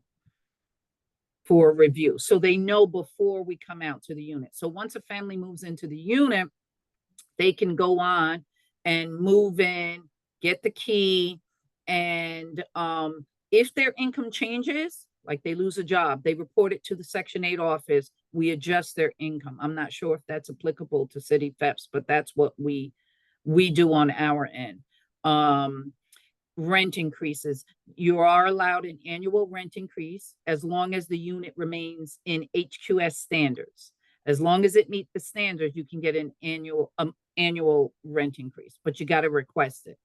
for review. So they know before we come out to the unit. So once a family moves into the unit, they can go on and move in, get the key, and if their income changes, like they lose a job, they report it to the Section 8 office, we adjust their income. I'm not sure if that's applicable to city FEPs, but that's what we do on our end. Rent increases. You are allowed an annual rent increase as long as the unit remains in HQS standards. As long as it meets the standards, you can get an annual rent increase, but you got to request it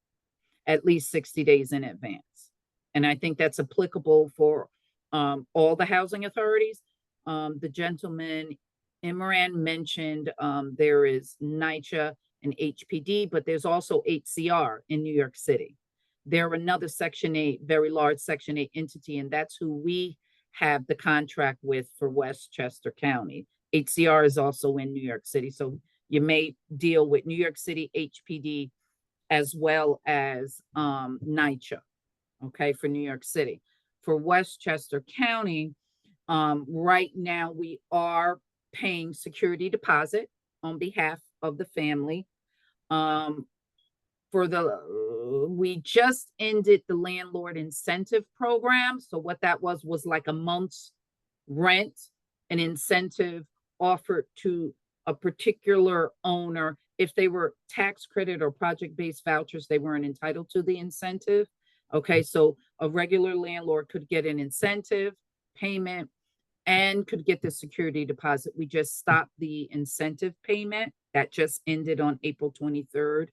at least 60 days in advance. And I think that's applicable for all the housing authorities. The gentleman, Imran, mentioned there is NYCHA and HPD, but there's also HCR in New York City. They're another Section 8, very large Section 8 entity, and that's who we have the contract with for Westchester County. HCR is also in New York City, so you may deal with New York City HPD as well as NYCHA, okay, for New York City. For Westchester County, right now we are paying security deposit on behalf of the family. We just ended the landlord incentive program. So what that was like a month's rent, an incentive offered to a particular owner. If they were tax credit or project-based vouchers, they weren't entitled to the incentive. Okay, so a regular landlord could get an incentive payment and could get the security deposit. We just stopped the incentive payment. That just ended on April 23rd.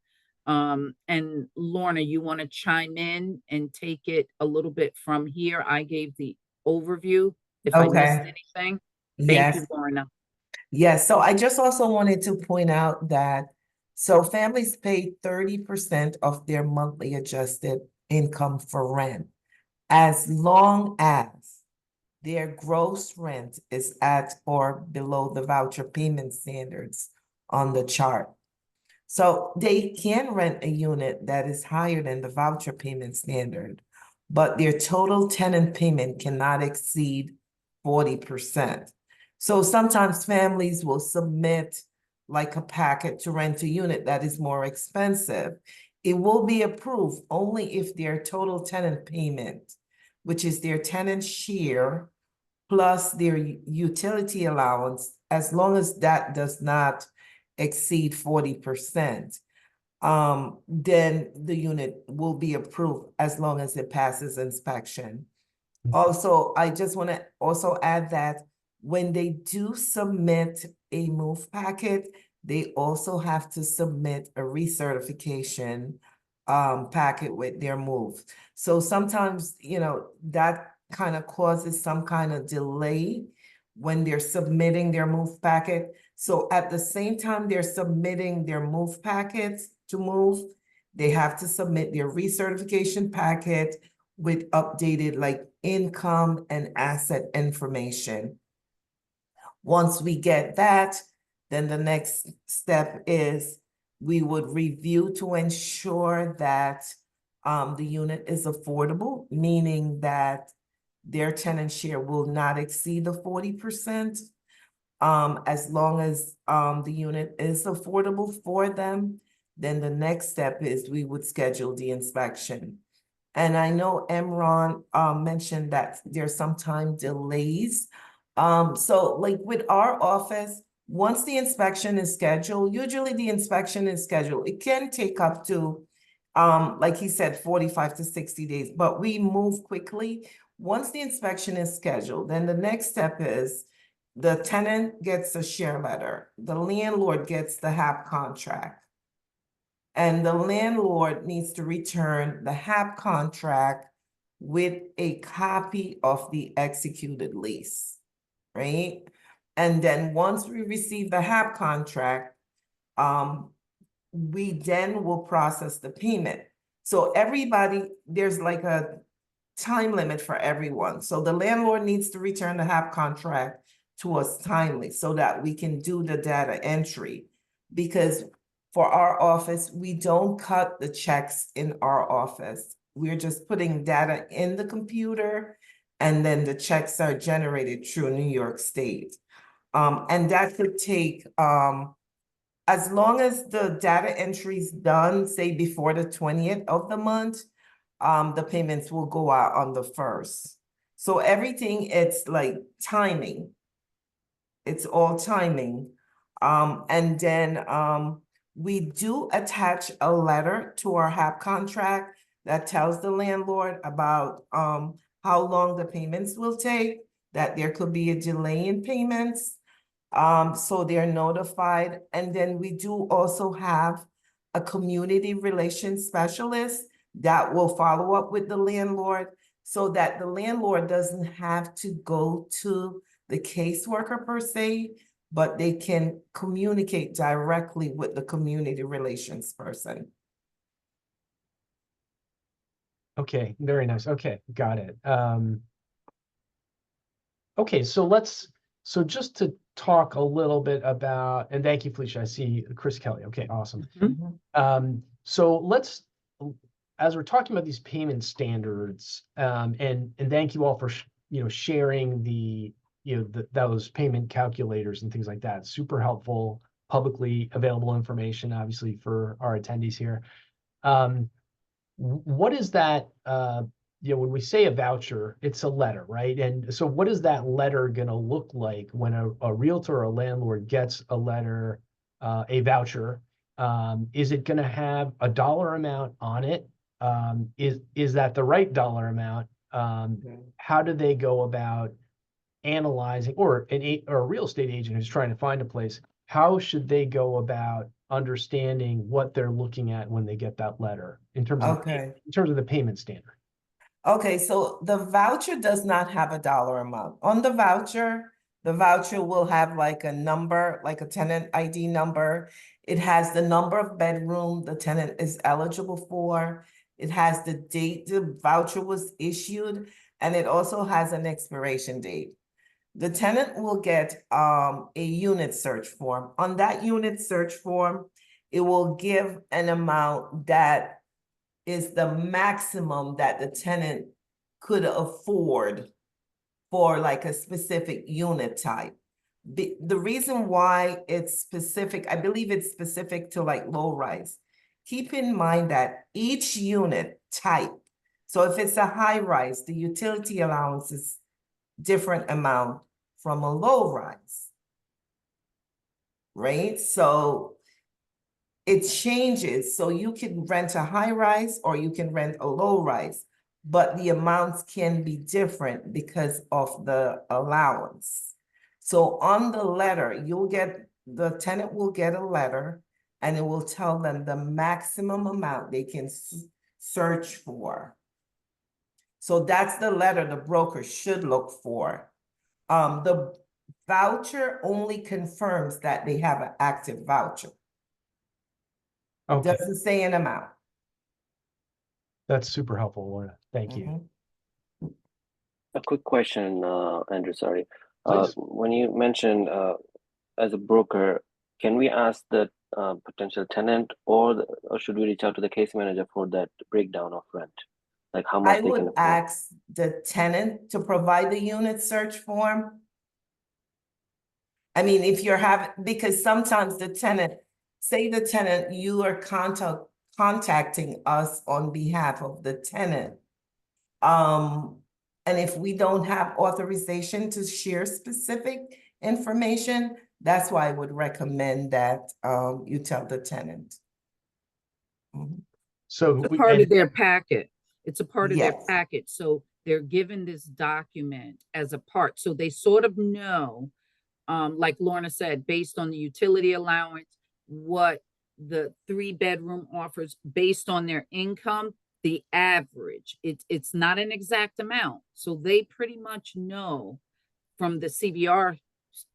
And Lorna, you want to chime in and take it a little bit from here? I gave the overview. If I missed anything, thank you, Lorna. Yes, so I just also wanted to point out that so families pay 30% of their monthly adjusted income for rent, as long as their gross rent is at or below the voucher payment standards on the chart. So they can rent a unit that is higher than the voucher payment standard, but their total tenant payment cannot exceed 40%. So sometimes families will submit like a packet to rent a unit that is more expensive. It will be approved only if their total tenant payment, which is their tenant share plus their utility allowance, as long as that does not exceed 40%, then the unit will be approved as long as it passes inspection. Also, I just want to also add that when they do submit a move packet, they also have to submit a recertification packet with their move. So sometimes, you know, that kind of causes some kind of delay when they're submitting their move packet. So at the same time they're submitting their move packets to move, they have to submit their recertification packet with updated like income and asset information. Once we get that, then the next step is we would review to ensure that the unit is affordable, meaning that their tenant share will not exceed the 40%. As long as the unit is affordable for them, then the next step is we would schedule the inspection. And I know Emron mentioned that there's sometimes delays. So like with our office, once the inspection is scheduled, usually the inspection is scheduled. It can take up to, like he said, 45 to 60 days, but we move quickly. Once the inspection is scheduled, then the next step is the tenant gets a share letter. The landlord gets the HAP contract. And the landlord needs to return the HAP contract with a copy of the executed lease, right? And then once we receive the HAP contract, we then will process the payment. So everybody, there's like a time limit for everyone. So the landlord needs to return the HAP contract to us timely so that we can do the data entry. Because for our office, we don't cut the checks in our office. We're just putting data in the computer and then the checks are generated through New York State. And that could take, as long as the data entry is done, say before the 20th of the month, the payments will go out on the 1st. So everything, it's like timing. It's all timing. And then we do attach a letter to our HAP contract that tells the landlord about how long the payments will take, that there could be a delay in payments. So they're notified. And then we do also have a community relations specialist that will follow up with the landlord so that the landlord doesn't have to go to the caseworker per se, but they can communicate directly with the community relations person. Okay, very nice. Okay, got it. Okay, so just to talk a little bit about, and thank you, Felicia. I see Chris Kelly. Okay, awesome. So let's, as we're talking about these payment standards, and thank you all for sharing the those payment calculators and things like that. Super helpful, publicly available information, obviously for our attendees here. What is that? When we say a voucher, it's a letter, right? And so what is that letter going to look like when a realtor or a landlord gets a letter, a voucher? Is it going to have a dollar amount on it? Is that the right dollar amount? How do they go about analyzing, or a real estate agent who's trying to find a place, how should they go about understanding what they're looking at when they get that letter in terms of the payment standard? Okay, so the voucher does not have a dollar amount. On the voucher will have like a number, like a tenant ID number. It has the number of bedroom the tenant is eligible for. It has the date the voucher was issued, and it also has an expiration date. The tenant will get a unit search form. On that unit search form, it will give an amount that is the maximum that the tenant could afford for like a specific unit type. The reason why it's specific, I believe it's specific to like low rise. Keep in mind that each unit type, so if it's a high rise, the utility allowance is different amount from a low rise, right? So it changes. So you can rent a high rise or you can rent a low rise, but the amounts can be different because of the allowance. So on the letter, you'll get the tenant will get a letter and it will tell them the maximum amount they can search for. So that's the letter the broker should look for. The voucher only confirms that they have an active voucher. It Okay, doesn't say an amount. that's super helpful, Lorna. Thank you. Mhm. A quick question, Andrew, sorry. Please. When you mentioned as a broker, can we ask the potential tenant or should we reach out to the case manager for that breakdown of rent? Like how much I they can would afford? ask the tenant to provide the unit search form. I mean, if you're having, because sometimes the tenant, say the tenant, you are contacting us on behalf of the tenant. And if we don't have authorization to share specific information, that's why I would recommend that you tell the tenant. Mhm. So It's a part and of their packet. It's a part of their Yes. packet. So they're given this document as a part. So they sort of know, like Lorna said, based on the utility allowance, what the 3-bedroom offers based on their income, the average. It's not an exact amount. So they pretty much know from the CVR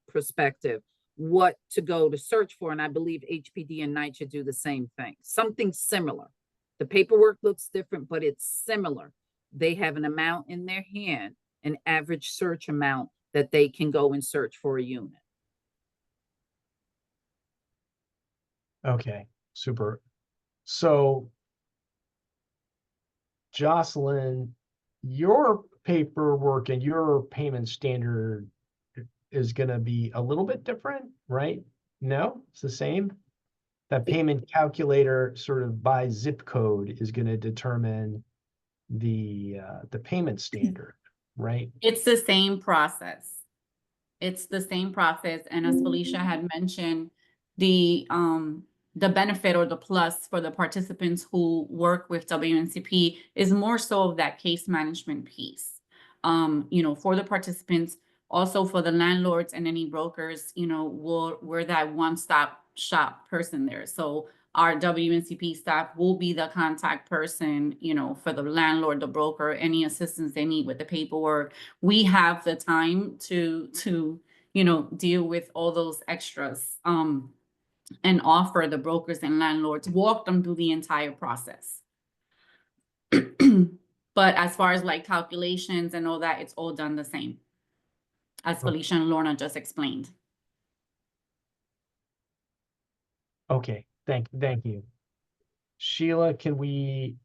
perspective what to go to search for. And I believe HPD and NYCHA do the same thing, something similar. The paperwork looks different, but it's similar. They have an amount in their hand, an average search amount that they can go and search for a unit. okay, super. So Jocelyn, your paperwork and your payment standard is gonna be a little bit different, right? No, it's the same? That payment calculator sort of by zip code is gonna determine the payment standard, right? It's the same process. It's the same process, and as Felicia had mentioned, the benefit or the plus for the participants who work with WNCP is more so of that case management piece. For the participants, also for the landlords and any brokers, we're that one-stop shop person there. So our WNCP staff will be the contact person, for the landlord, the broker, any assistance they need with the paperwork. We have the time to deal with all those extras, and offer the brokers and landlords, walk them through the entire process. But as far as like calculations and all that, it's all done the same, as Felicia and Lorna just explained. Okay, thank you. Sheila, can we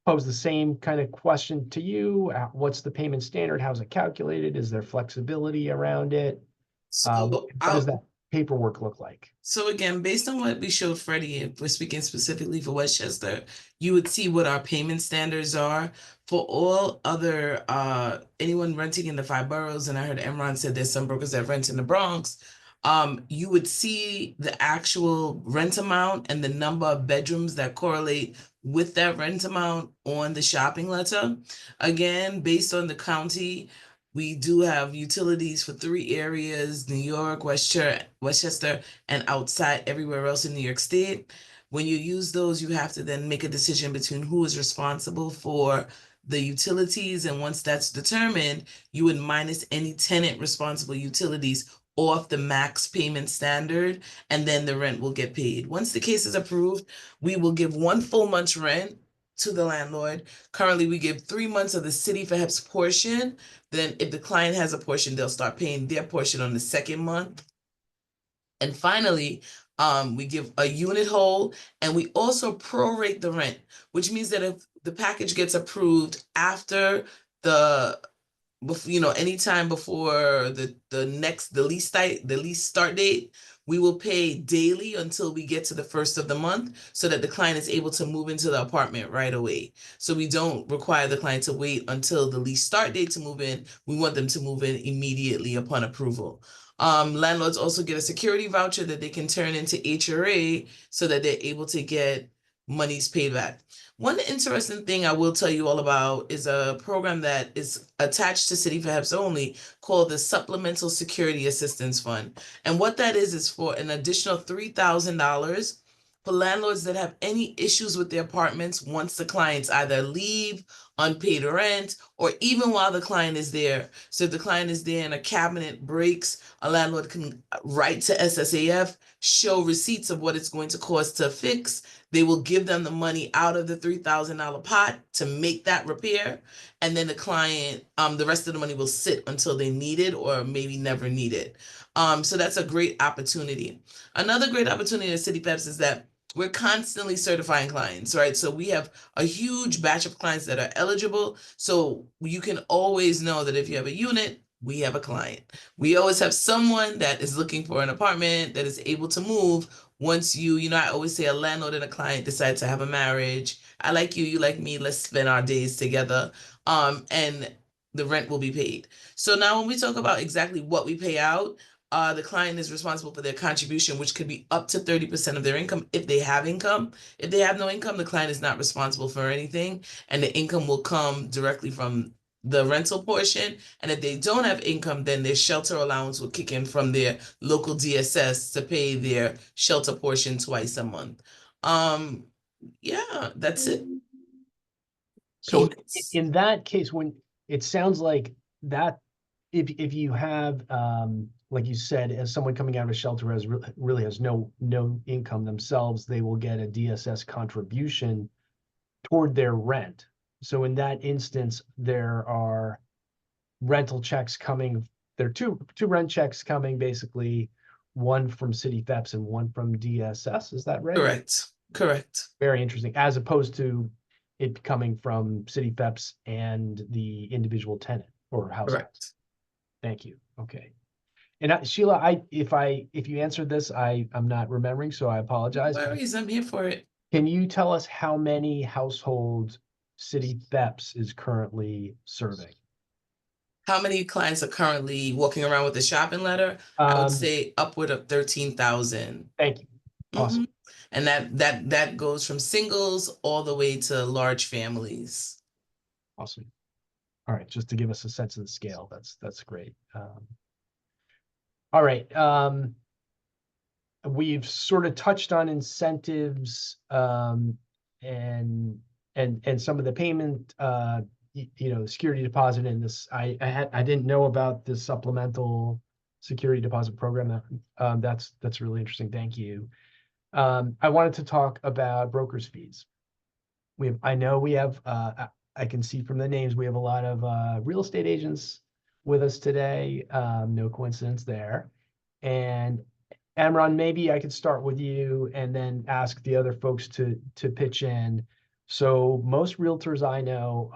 pose the same kind of question to you? What's the payment standard? How's it calculated? Is there flexibility around it? What does that paperwork look like? So again, based on what we showed Freddie, if we're speaking specifically for Westchester, you would see what our payment standards are. For all other anyone renting in the 5 boroughs, and I heard Emron said there's some brokers that rent in the Bronx, you would see the actual rent amount and the number of bedrooms that correlate with that rent amount on the shopping letter. Again, based on the county, we do have utilities for 3 areas: New York, Westchester, and outside everywhere else in New York State. When you use those, you have to then make a decision between who is responsible for the utilities. And once that's determined, you would minus any tenant responsible utilities off the max payment standard, and then the rent will get paid. Once the case is approved, we will give 1 full month's rent to the landlord. Currently, we give 3 months of the city for HEP's portion. Then if the client has a portion, they'll start paying their portion on the 2nd month. And finally, we give a unit whole, and we also prorate the rent, which means that if the package gets approved after anytime before the lease start date, we will pay daily until we get to the 1st of the month, so that the client is able to move into the apartment right away. So we don't require the client to wait until the lease start date to move in. We want them to move in immediately upon approval. Landlords also get a security voucher that they can turn into HRA, so that they're able to get money's paid back. One interesting thing I will tell you all about is a program that is attached to City FAPs only called the Supplemental Security Assistance Fund. And what that is for an additional $3,000 for landlords that have any issues with their apartments once the clients either leave, unpaid rent, or even while the client is there. So if the client is there and a cabinet breaks, a landlord can write to SSAF, show receipts of what it's going to cost to fix. They will give them the money out of the $3,000 pot to make that repair. And then the client, the rest of the money will sit until they need it or maybe never need it. So that's a great opportunity. Another great opportunity at City FAPs is that we're constantly certifying clients, right? So we have a huge batch of clients that are eligible. So you can always know that if you have a unit, we have a client. We always have someone that is looking for an apartment that is able to move once I always say a landlord and a client decide to have a marriage. I like you, you like me, let's spend our days together. And the rent will be paid. So now when we talk about exactly what we pay out, the client is responsible for their contribution, which could be up to 30% of their income if they have income. If they have no income, the client is not responsible for anything, and the income will come directly from the rental portion. And if they don't have income, then their shelter allowance will kick in from their local DSS to pay their shelter portion twice a month. Yeah, that's it. So Payments. in that case, when it sounds like that, if you have, like you said, as someone coming out of a shelter has really has no income themselves, they will get a DSS contribution toward their rent. So in that instance, there are rental checks coming. There are two rent checks coming, basically, one from City FAPs and one from DSS. Is that right? Correct. Very interesting, as opposed to it coming from City FAPs and the individual tenant or household. Correct. Thank you. Okay. And Sheila, if you answered this, I'm not remembering, so I apologize. No worries, I'm here for it. Can you tell us how many households City FAPs is currently serving? How many clients are currently walking around with a shopping letter? I would say upward of 13,000. Thank you. Awesome. And that goes from singles all the way to large families. Awesome. All right, just to give us a sense of the scale, that's great. All right, we've sort of touched on incentives and some of the payment, security deposit in this. I didn't know about this supplemental security deposit program. That's really interesting. Thank you. I wanted to talk about brokers' fees. I know we have. I can see from the names we have a lot of real estate agents with us today. No coincidence there. And Amron, maybe I could start with you and then ask the other folks to pitch in. So most realtors I know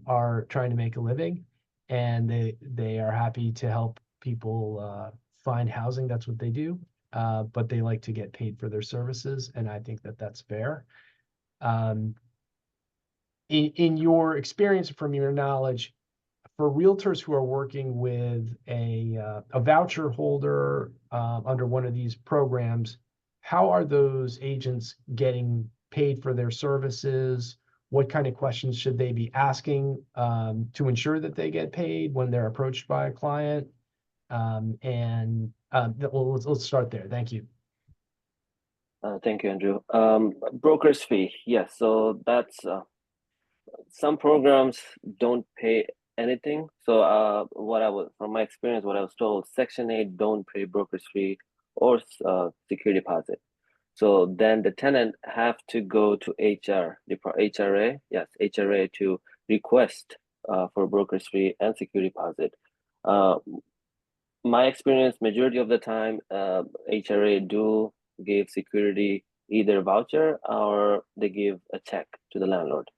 are trying to make a living, and they are happy to help people find housing. That's what they do. But they like to get paid for their services, and I think that that's fair. In your experience, from your knowledge, for realtors who are working with a voucher holder under one of these programs, how are those agents getting paid for their services? What kind of questions should they be asking to ensure that they get paid when they're approached by a client? Let's start there. Thank you. Thank you, Andrew. Broker's fee. Yes, so that's some programs don't pay anything. So from my experience, what I was told, Section 8 don't pay broker's fee or security deposit. So then the tenant have to go to HRA to request for broker's fee and security deposit. My experience, majority of the time, HRA do give security either a voucher or they give a check to the landlord.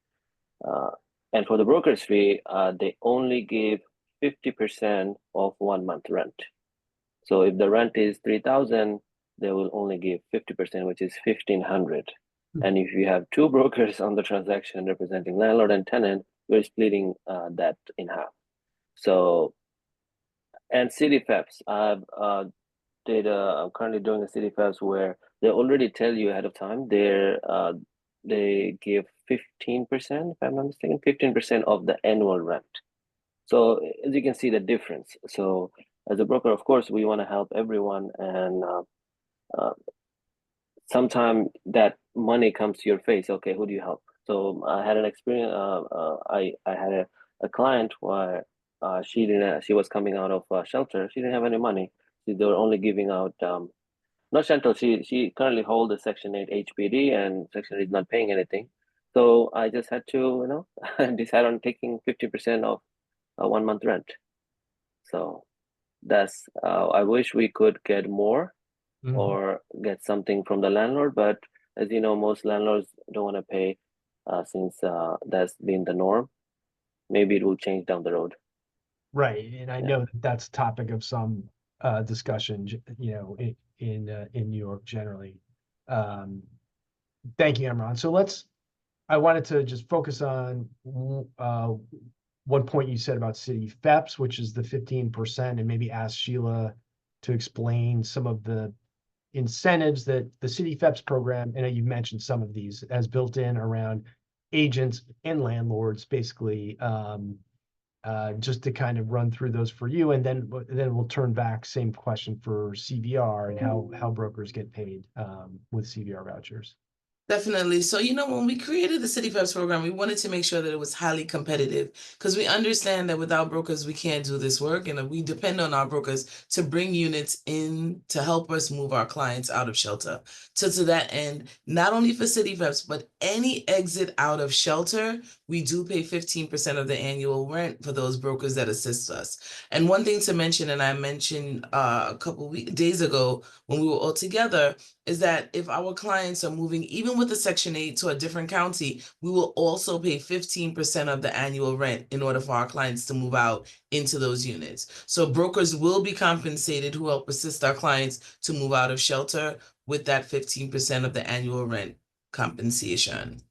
And for the broker's fee, they only give 50% of 1 month rent. So if the rent is 3,000, they will only give 50%, which is 1,500. And if you have two brokers on the transaction representing landlord and tenant, we're splitting that in half. So, and City FAPs, I'm currently doing a City FAPs where they already tell you ahead of time they give 15%, if I'm not mistaken, 15% of the annual rent. So as you can see the difference. So as a broker, of course, we want to help everyone, and sometimes that money comes to your face. Okay, who do you help? So I had an experience. I had a client where she was coming out of shelter. She didn't have any money. They were only giving out not shelter. She currently holds a Section 8 HPD, and Section 8 is not paying anything. So I just had to decide on taking 50% of 1 month rent. So that's I wish we could get more or get something from the landlord, but as you know, most landlords don't want to pay since that's been the norm. Maybe it will change down the road. Right, and I know that that's a topic of some discussion, in New York generally. Thank you, Imran. So I wanted to just focus on one point you said about city FEPs, which is the 15%, and maybe ask Sheila to explain some of the incentives that the city FEPs program, I know you mentioned some of these, as built in around agents and landlords, basically, just to kind of run through those for you, and then we'll turn back, same question for CVR and how brokers get paid with CVR vouchers. Definitely. So, when we created the City FEPs program, we wanted to make sure that it was highly competitive, because we understand that without brokers, we can't do this work. And we depend on our brokers to bring units in to help us move our clients out of shelter. So to that end, not only for City FEPs, but any exit out of shelter, we do pay 15% of the annual rent for those brokers that assist us. And one thing to mention, and I mentioned a couple days ago when we were all together, is that if our clients are moving, even with the Section 8, to a different county, we will also pay 15% of the annual rent in order for our clients to move out into those units. So brokers will be compensated who help assist our clients to move out of shelter with that 15% of the annual rent compensation.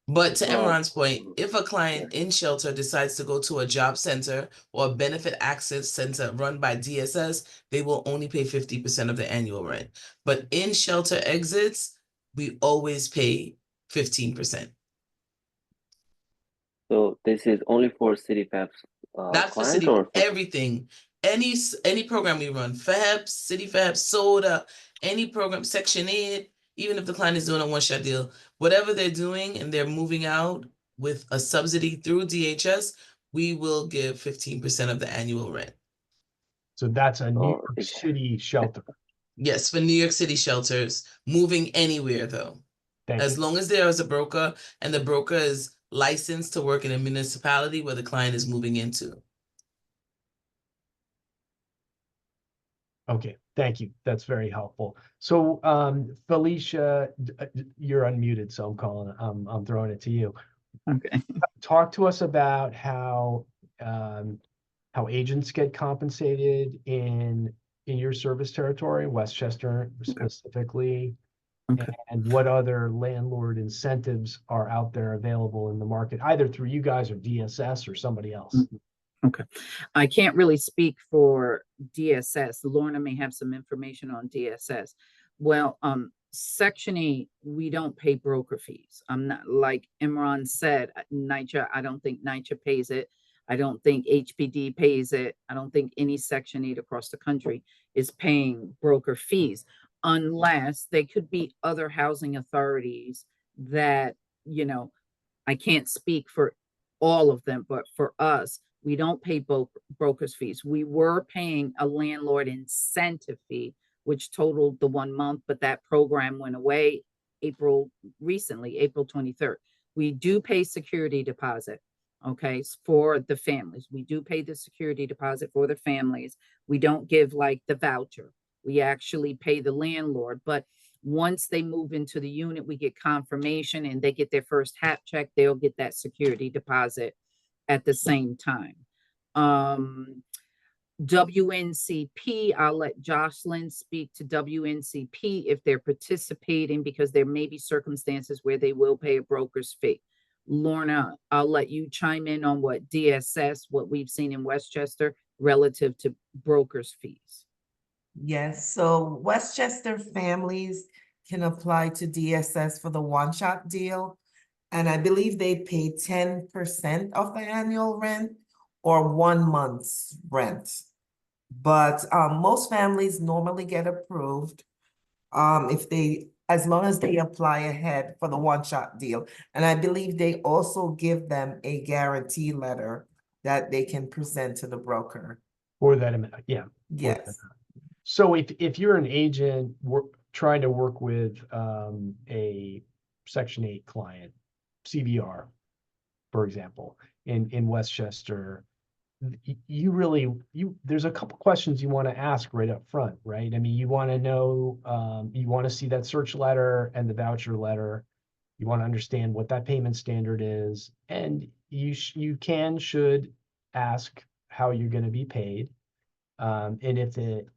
But to Imran's point, if a client in shelter decides to go to a job center or a benefit access center run by DSS, they will only pay 50% of the annual rent. But in shelter exits, we always pay 15%. So this is only for city FEPs Not for city, everything. Any program we run, FEPs, city FEPs, SODA, any program, Section 8, even if the client is doing a one-shot deal, whatever they're doing and they're moving out with a subsidy through DHS, we will give 15% of the annual rent. So that's a New York City shelter. Yes, for New York City shelters, moving anywhere though. As long as there is a broker and the broker is licensed to work in a municipality where the client is moving into. Okay, thank you. That's very helpful. So, Felicia, you're unmuted, so I'm throwing it to you. Okay. Talk to us about how agents get compensated in your service territory, Westchester specifically, and what other landlord incentives are out there available in the market, either through you guys or DSS or somebody else. Okay. I can't really speak for DSS. Lorna may have some information on DSS. Well, Section 8, we don't pay broker fees. I'm not, like Imran said, NYCHA, I don't think NYCHA pays it. I don't think HPD pays it. I don't think any Section 8 across the country is paying broker fees, unless they could be other housing authorities that, I can't speak for all of them, but for us, we don't pay brokers fees. We were paying a landlord incentive fee, which totaled the 1 month, but that program went away April 23rd. We do pay security deposit, okay, for the families. We do pay the security deposit for the families. We don't give like the voucher. We actually pay the landlord, but once they move into the unit, we get confirmation and they get their first HAP check, they'll get that security deposit at the same time. WNCP, I'll let Jocelyn speak to WNCP if they're participating, because there may be circumstances where they will pay a broker's fee. Lorna, I'll let you chime in on what DSS, what we've seen in Westchester relative to brokers' fees. Yes, so Westchester families can apply to DSS for the one-shot deal. And I believe they pay 10% of the annual rent or 1 month's rent. But most families normally get approved as long as they apply ahead for the one-shot deal. And I believe they also give them a guarantee letter that they can present to the broker. For that amount, yeah. for that Yes. amount. So if you're an agent trying to work with a Section 8 client, CVR, for example, in Westchester, there's a couple questions you want to ask right up front, right? I mean, you want to know, you want to see that search letter and the voucher letter. You want to understand what that payment standard is, and you should ask how you're going to be paid. And if it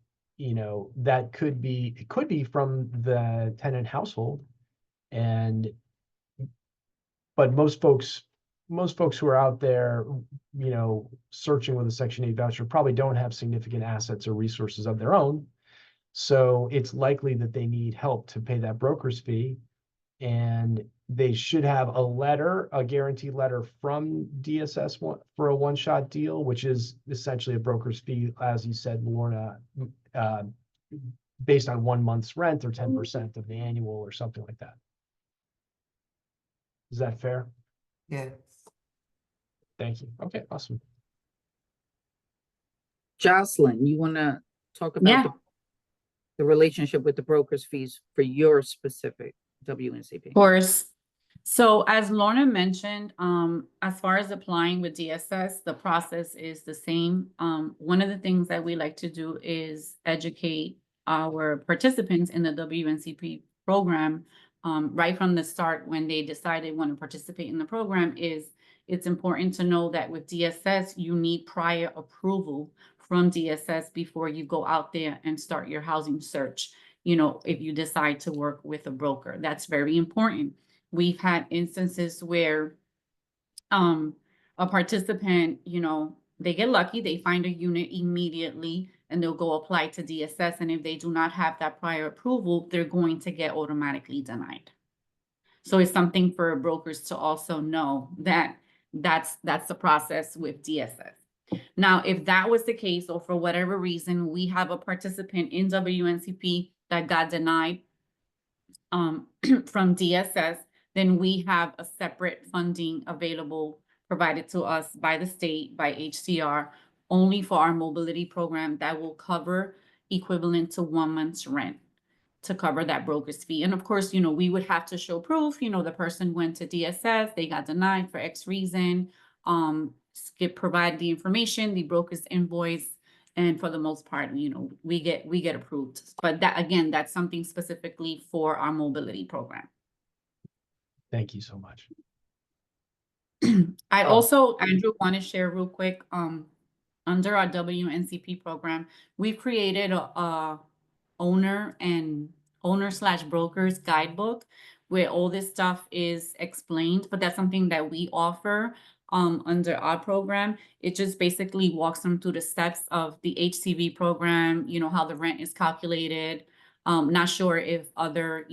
could be from the tenant household, but most folks who are out there, searching with a Section 8 voucher probably don't have significant assets or resources of their own. So it's likely that they need help to pay that broker's fee. And they should have a guarantee letter from DSS for a one-shot deal, which is essentially a broker's fee, as you said, Lorna, based on 1 month's rent or 10% of the annual or something like that. Is that fair? Yeah. Thank you. Okay, awesome. Jocelyn, you want to talk about Yeah. the relationship with the broker's fees for your specific WNCP? Of course. So as Lorna mentioned, as far as applying with DSS, the process is the same. One of the things that we like to do is educate our participants in the WNCP program right from the start when they decide they want to participate in the program. It's important to know that with DSS, you need prior approval from DSS before you go out there and start your housing search. If you decide to work with a broker, that's very important. We've had instances where a participant, they get lucky, they find a unit immediately and they'll go apply to DSS. And if they do not have that prior approval, they're going to get automatically denied. So it's something for brokers to also know that that's the process with DSS. Now, if that was the case, or for whatever reason, we have a participant in WNCP that got denied from DSS, then we have a separate funding available provided to us by the state, by HCR, only for our mobility program that will cover equivalent to 1 month's rent to cover that broker's fee. And of course, we would have to show proof, the person went to DSS, they got denied for X reason, provide the information, the broker's invoice, and for the most part, we get approved. But that, again, that's something specifically for our mobility program. Thank you so much. I also, Andrew, want to share real quick, under our WNCP program, we've created a owner/brokers guidebook where all this stuff is explained, but that's something that we offer under our program. It just basically walks them through the steps of the HCV program, how the rent is calculated. Not sure if other,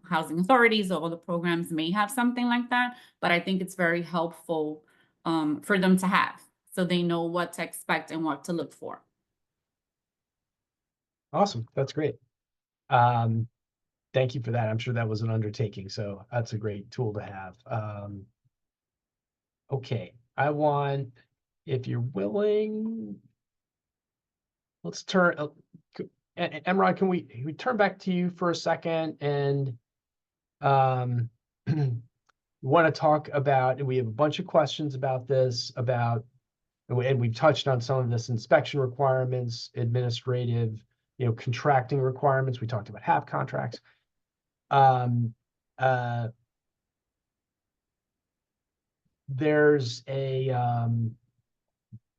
housing authorities or other programs may have something like that, but I think it's very helpful for them to have, so they know what to expect and what to look for. Awesome. That's great. Thank you for that. I'm sure that was an undertaking, so that's a great tool to have. Okay, if you're willing, let's turn, Emrod, can we turn back to you for a second and we want to talk about, and we have a bunch of questions about this, and we've touched on some of this: inspection requirements, administrative, contracting requirements. We talked about half contracts. There's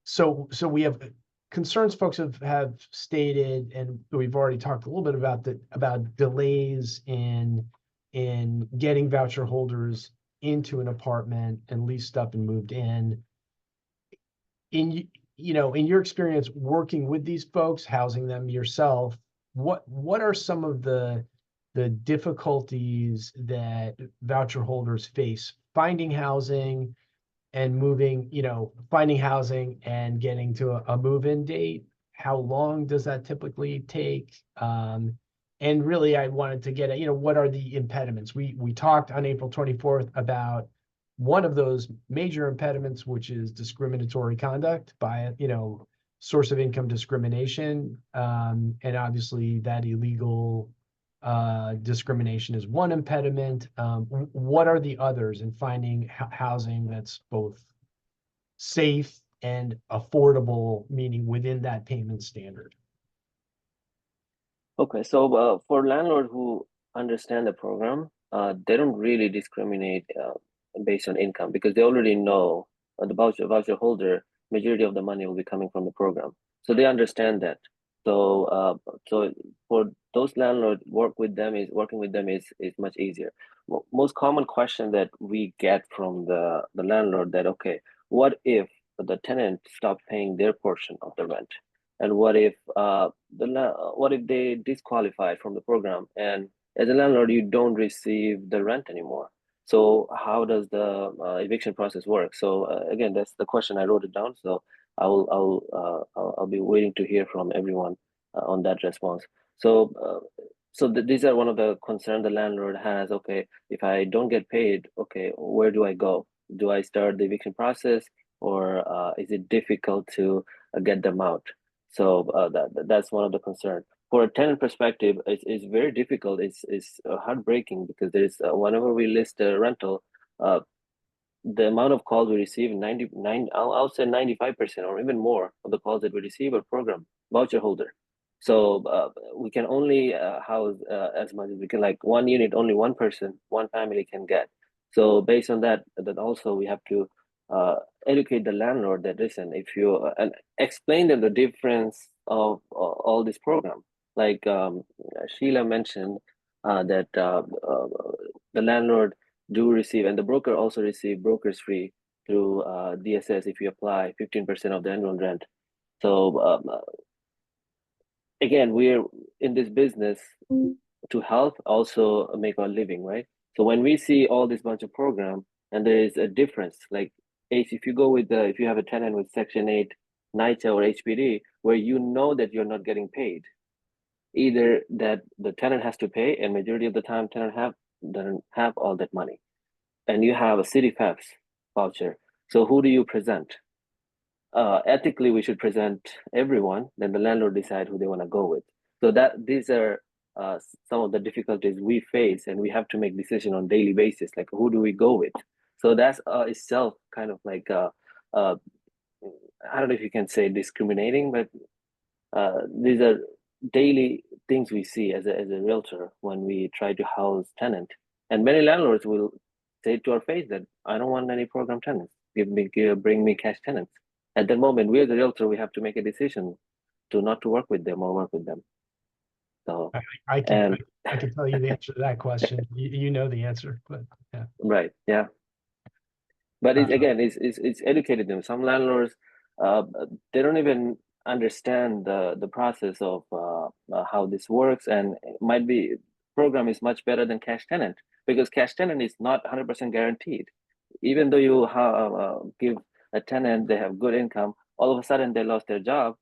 so we have concerns folks have stated, and we've already talked a little bit about delays in getting voucher holders into an apartment and leased up and moved in. In your experience working with these folks, housing them yourself, what are some of the the difficulties that voucher holders face finding housing and moving, finding housing and getting to a move-in date. How long does that typically take? And really, I wanted to get at, what are the impediments? We talked on April 24th about one of those major impediments, which is discriminatory conduct by, source of income discrimination. And obviously that illegal discrimination is one impediment. What are the others in finding housing that's both safe and affordable, meaning within that payment standard? Okay, so for landlords who understand the program, they don't really discriminate based on income because they already know the voucher holder, majority of the money will be coming from the program. So they understand that. So so for those landlords, working with them is much easier. Most common question that we get from the landlord that, okay, what if the tenant stop paying their portion of the rent? And what if they disqualify from the program, and as a landlord you don't receive the rent anymore? So how does the eviction process work? So again, that's the question. I wrote it down, so I'll be waiting to hear from everyone on that response. So these are one of the concerns the landlord has. Okay, if I don't get paid, okay, where do I go? Do I start the eviction process, or is it difficult to get them out? So that's one of the concerns. For a tenant perspective, it's very difficult. It's heartbreaking because there's whenever we list a rental, the amount of calls we receive, 99, I'll say 95% or even more of the calls that we receive are program voucher holder. So we can only house as much as we can, like one unit, only one person, one family can get. So based on that also we have to educate the landlord that, listen, if you and explain them the difference of all this program. Like Sheila mentioned that the landlord do receive, and the broker also receive brokers free through DSS if you apply 15% of the annual rent. So again, we're in this business to help also make our living, right? So when we see all this bunch of program and there is a difference, like if you go with if you have a tenant with Section 8, NYCHA or HPD, where you know that you're not getting paid, either that the tenant has to pay, and majority of the time tenant doesn't have all that money, and you have a city PEPS voucher. So who do you present? Ethically, we should present everyone. Then the landlord decide who they want to go with. So these are some of the difficulties we face, and we have to make decision on daily basis. Like, who do we go with? So that's itself kind of like I don't know if you can say discriminating, but these are daily things we see as a realtor when we try to house tenant. And many landlords will say to our face that I don't want any program tenants. Bring me cash tenants. At that moment, we as a realtor, we have to make a decision to not to work with them or work with them. So I can tell you the answer to that question. You know the answer, but yeah. Right, yeah. But it's educated them. Some landlords they don't even understand the process of how this works, and it might be program is much better than cash tenant, because cash tenant is not 100% guaranteed. Even though you give a tenant, they have good income, all of a sudden they lost their job,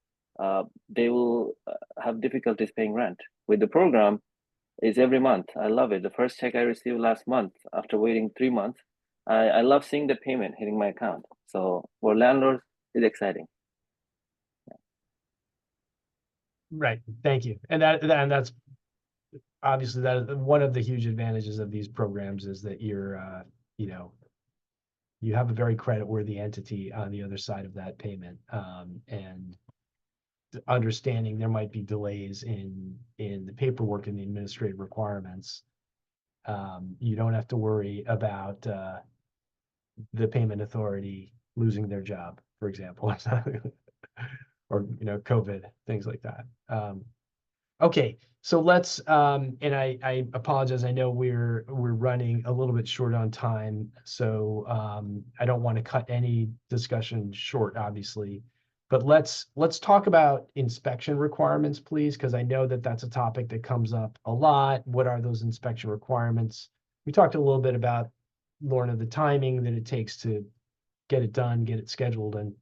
they will have difficulties paying rent. With the program, it's every month. I love it. The first check I received last month after waiting 3 months, I love seeing the payment hitting my account. So for landlords, it's exciting. Right. Thank you. And that's obviously that is one of the huge advantages of these programs, is that you're you have a very creditworthy entity on the other side of that payment, and understanding there might be delays in the paperwork and the administrative requirements. You don't have to worry about the payment authority losing their job, for example, or COVID, things like that. Okay, so let's and I apologize. I know we're running a little bit short on time, so I don't want to cut any discussion short, obviously. But let's talk about inspection requirements, please, because I know that that's a topic that comes up a lot. What are those inspection requirements? We talked a little bit about, Lorna, the timing that it takes to get it done, get it scheduled and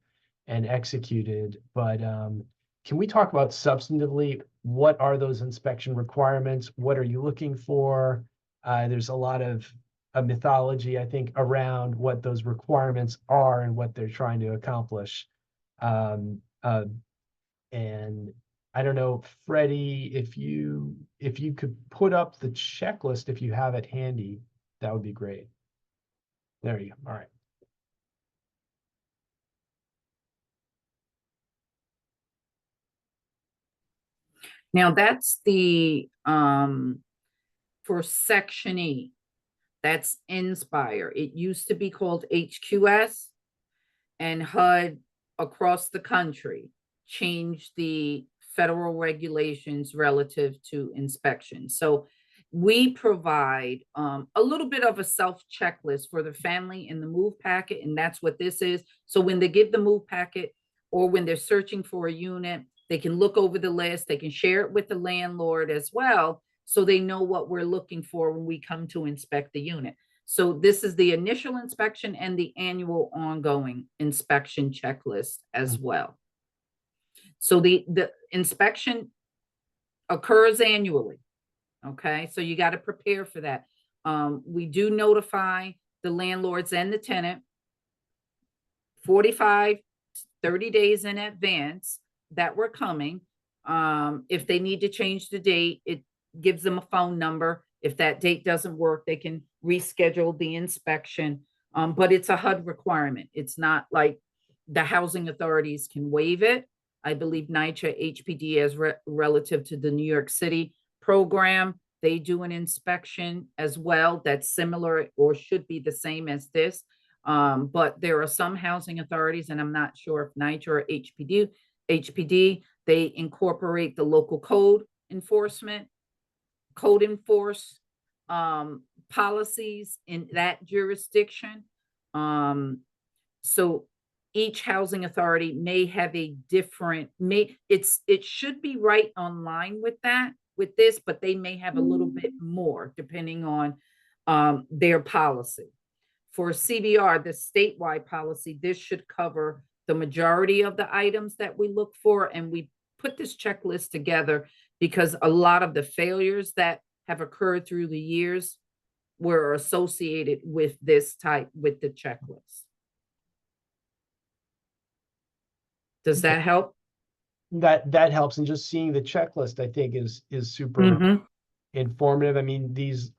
executed. But can we talk about substantively, what are those inspection requirements? What are you looking for? There's a lot of a mythology, I think, around what those requirements are and what they're trying to accomplish. And I don't know, Freddie, if you could put up the checklist, if you have it handy, that would be great. There you go. All right. Now that's the for Section E. That's Inspire. It used to be called HQS, and HUD across the country changed the federal regulations relative to inspection. So we provide a little bit of a self checklist for the family in the move packet, and that's what this is. So when they give the move packet or when they're searching for a unit, they can look over the list, they can share it with the landlord as well, so they know what we're looking for when we come to inspect the unit. So this is the initial inspection and the annual ongoing inspection checklist as well. So the inspection occurs annually. Okay, so you got to prepare for that. We do notify the landlords and the tenant 45, 30 days in advance that we're coming. If they need to change the date, it gives them a phone number. If that date doesn't work, they can reschedule the inspection. But it's a HUD requirement. It's not like the housing authorities can waive it. I believe NYCHA HPD, as relative to the New York City program, they do an inspection as well that's similar or should be the same as this. But there are some housing authorities, and I'm not sure if NYCHA or HPD, they incorporate the local code enforcement, code enforce policies in that jurisdiction. So each housing authority may have a different, it should be right online with that, with this, but they may have a little bit more depending on their policy. For CBR, the statewide policy, this should cover the majority of the items that we look for. And we put this checklist together because a lot of the failures that have occurred through the years were associated with this type, with the checklist. Does that help? That helps. And just seeing the checklist, I think, is super informative. I mean, these,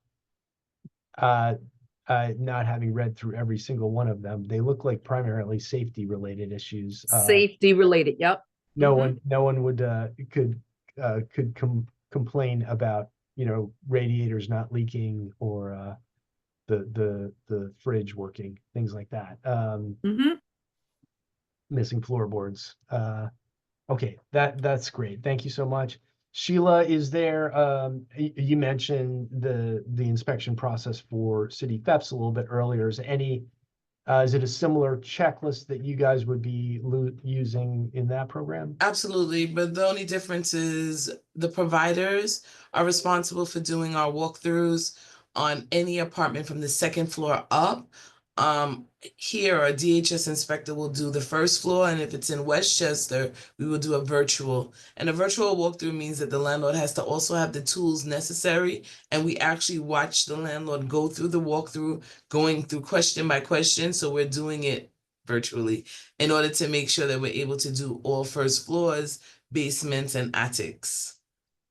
not having read through every single one of them, they look like primarily safety related issues. Safety related. Yep. No one would could complain about, radiators not leaking or the fridge working, things like that. Missing floorboards. Okay, that's great. Thank you so much. Sheila, is there, you mentioned the inspection process for city thefts a little bit earlier. Is it a similar checklist that you guys would be using in that program? Absolutely, but the only difference is the providers are responsible for doing our walkthroughs on any apartment from the second floor up. Here, a DHS inspector will do the first floor, and if it's in Westchester, we will do a virtual. And a virtual walkthrough means that the landlord has to also have the tools necessary, and we actually watch the landlord go through the walkthrough, going through question by question, so we're doing it virtually in order to make sure that we're able to do all first floors, basements, and attics.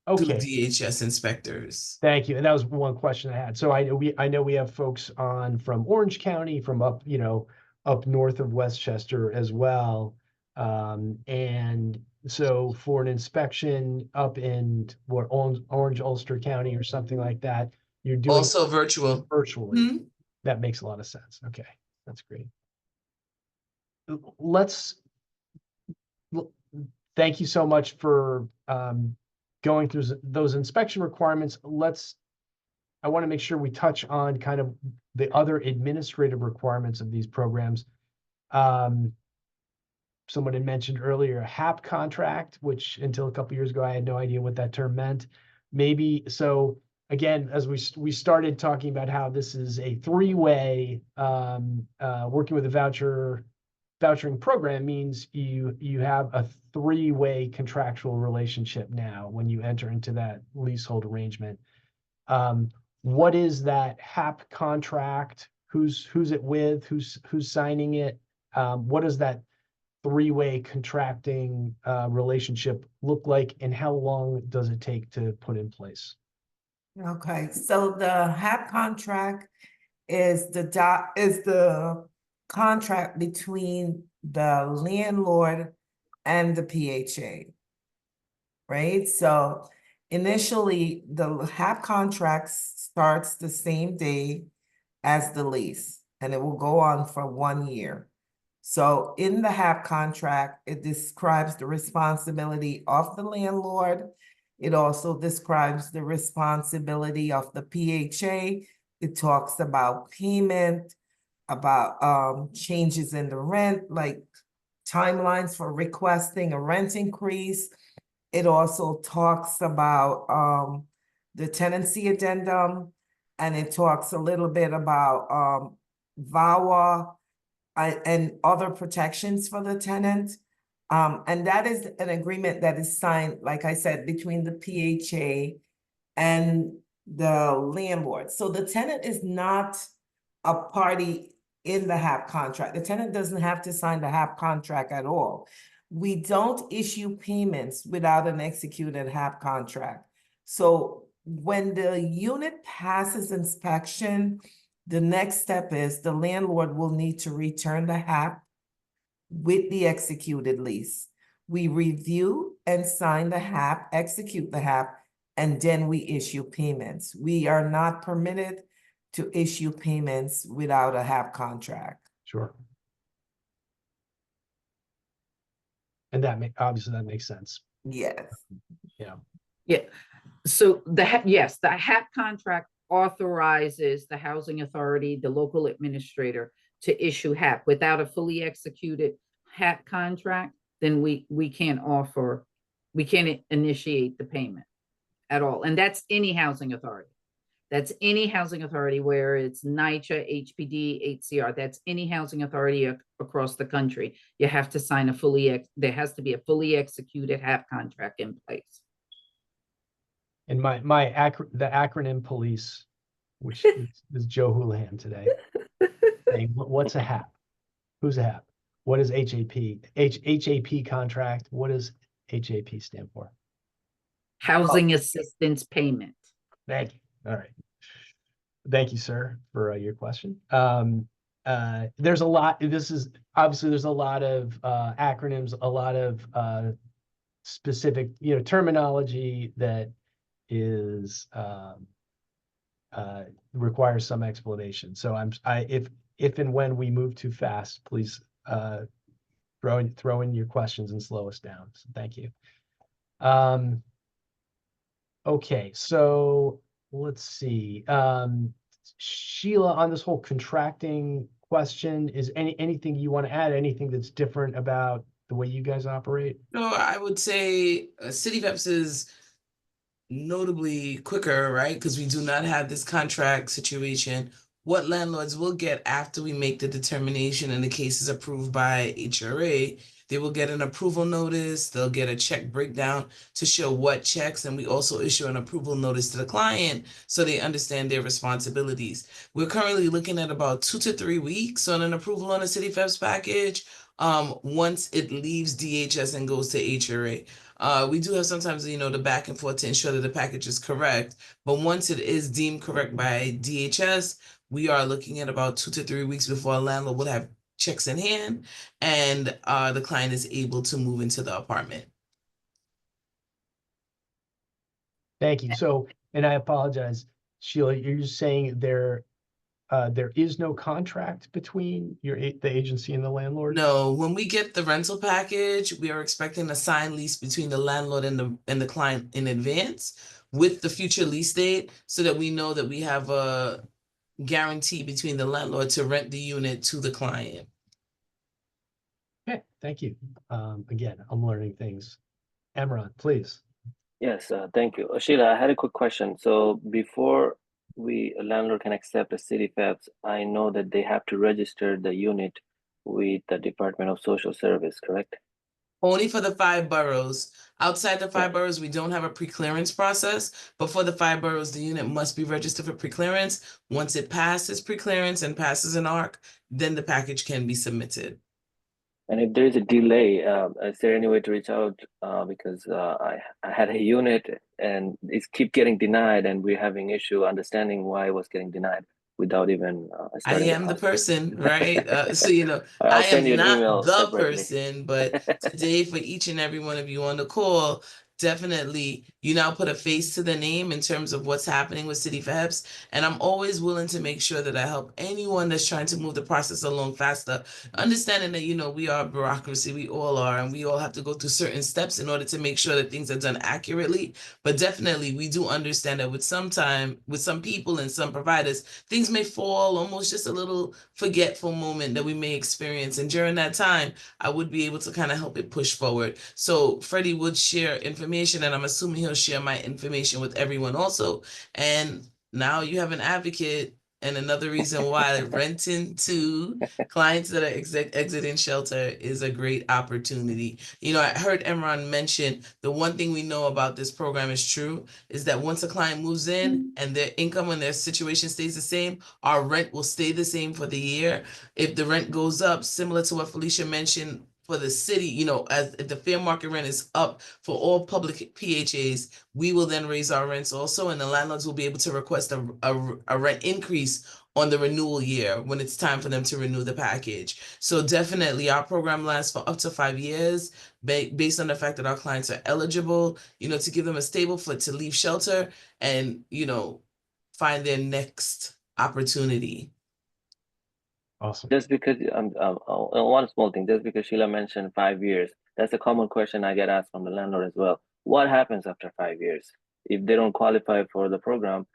Through DHS inspectors. Thank you. And that was one question I had. So I know we have folks on from Orange County, from up north of Westchester as well. And so for an inspection up in Orange Ulster County or something like that, you're doing also virtually. That makes a lot of sense. Okay, that's great. Thank you so much for going through those inspection requirements. I want to make sure we touch on kind of the other administrative requirements of these programs. someone had mentioned earlier, a HAP contract, which until a couple years ago, I had no idea what that term meant. Maybe, so again, as we started talking about how this is a three-way, working with a vouchering program means you have a three-way contractual relationship now when you enter into that leasehold arrangement. What is that HAP contract? Who's it with? Who's signing it? What does that three-way contracting relationship look like, and how long does it take to put in place? Okay, so the HAP contract is the contract between the landlord and the PHA, right? So initially, the HAP contract starts the same day as the lease, and it will go on for 1 year. So in the HAP contract, it describes the responsibility of the landlord. It also describes the responsibility of the PHA. It talks about payment, about changes in the rent, like timelines for requesting a rent increase. It also talks about the tenancy addendum, and it talks a little bit about VAWA and other protections for the tenant. And that is an agreement that is signed, like I said, between the PHA and the landlord. So the tenant is not a party in the HAP contract. The tenant doesn't have to sign the HAP contract at all. We don't issue payments without an executed HAP contract. So when the unit passes inspection, the next step is the landlord will need to return the HAP with the executed lease. We review and sign the HAP, execute the HAP, and then we issue payments. We are not permitted to issue payments without a HAP contract. Sure. And obviously that makes sense. Yes. Yeah. Yeah. So the HAP contract authorizes the housing authority, the local administrator, to issue HAP. Without a fully executed HAP contract, then we can't initiate the payment at all. And that's any housing authority. That's any housing authority, where it's NYCHA, HPD, HCR. That's any housing authority across the country. You have to sign there has to be a fully executed HAP contract in place. And the acronym police, which is Joe Houlihan today, saying, what's a HAP? Who's a HAP? What is HAP? HAP contract. What does HAP stand for? Housing assistance payment. Thank you. All right. Thank you, sir, for your question. There's a lot. There's a lot of acronyms, a lot of specific, terminology that is requires some explanation. So if and when we move too fast, please throw in your questions and slow us down. So thank you. Okay, so let's see. Sheila, on this whole contracting question, is anything you want to add? Anything that's different about the way you guys operate? No, I would say City Peps is notably quicker, right? Because we do not have this contract situation. What landlords will get after we make the determination and the case is approved by HRA, they will get an approval notice, they'll get a check breakdown to show what checks, and we also issue an approval notice to the client so they understand their responsibilities. We're currently looking at about 2 to 3 weeks on an approval on a City Peps package once it leaves DHS and goes to HRA. We do have sometimes, the back and forth to ensure that the package is correct, but once it is deemed correct by DHS, we are looking at about 2 to 3 weeks before a landlord will have checks in hand and the client is able to move into the apartment. Thank you. So, and I apologize, Sheila, you're just saying there is no contract between the agency and the landlord? No, when we get the rental package, we are expecting a signed lease between the landlord and the client in advance with the future lease date, so that we know that we have a guarantee between the landlord to rent the unit to the client. Okay, thank you. Again, I'm learning things. Emron, please. Yes, thank you. Sheila, I had a quick question. So before a landlord can accept a city FEPS, I know that they have to register the unit with the Department of Social Service, correct? Only for the 5 boroughs. Outside the 5 Yeah. boroughs, we don't have a pre-clearance process, but for the 5 boroughs, the unit must be registered for pre-clearance. Once it passes pre-clearance and passes an ARC, then the package can be submitted. And if there is a delay, is there any way to reach out? Because I had a unit and it's keep getting denied, and we're having issue understanding why it was getting denied without even I starting am the process. person, right? So, you know, I'll I send you am an not email the separately. person, but today for each and every one of you on the call, definitely you now put a face to the name in terms of what's happening with City FEPS. And I'm always willing to make sure that I help anyone that's trying to move the process along faster, understanding that, you know, we are bureaucracy, we all are, and we all have to go through certain steps in order to make sure that things are done accurately. But definitely we do understand that with some people and some providers, things may fall almost just a little forgetful moment that we may experience. And during that time, I would be able to kind of help it push forward. So Freddie would share information, and I'm assuming he'll share my information with everyone also. And now you have an advocate, and another reason why renting to clients that are exiting shelter is a great opportunity. You know, I heard Emron mention the one thing we know about this program is true is that once a client moves in and their income and their situation stays the same, our rent will stay the same for the year. If the rent goes up, similar to what Felicia mentioned for the city, you know, as if the fair market rent is up for all public PHAs, we will then raise our rents also, and the landlords will be able to request a rent increase on the renewal year when it's time for them to renew the package. So definitely our program lasts for up to 5 years based on the fact that our clients are eligible, you know, to give them a stable foot to leave shelter and, you know, find their next opportunity. Awesome. Just because one small thing, just because Sheila mentioned 5 years, that's a common question I get asked from the landlord as well. What happens after 5 years? If they don't qualify for the program,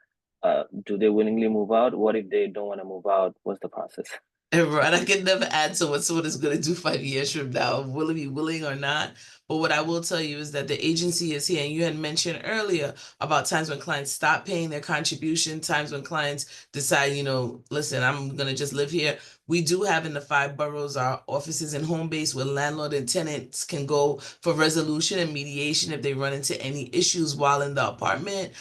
do they willingly move out? What if they don't want to move out? What's the process? Right, I can never answer what someone is going to do 5 years from now, will it be willing or not. But what I will tell you is that the agency is here. And you had mentioned earlier about times when clients stop paying their contribution, times when clients decide, you know, listen, I'm going to just live here. We do have in the 5 boroughs our offices and home base where landlord and tenants can go for resolution and mediation if they run into any issues while in the apartment.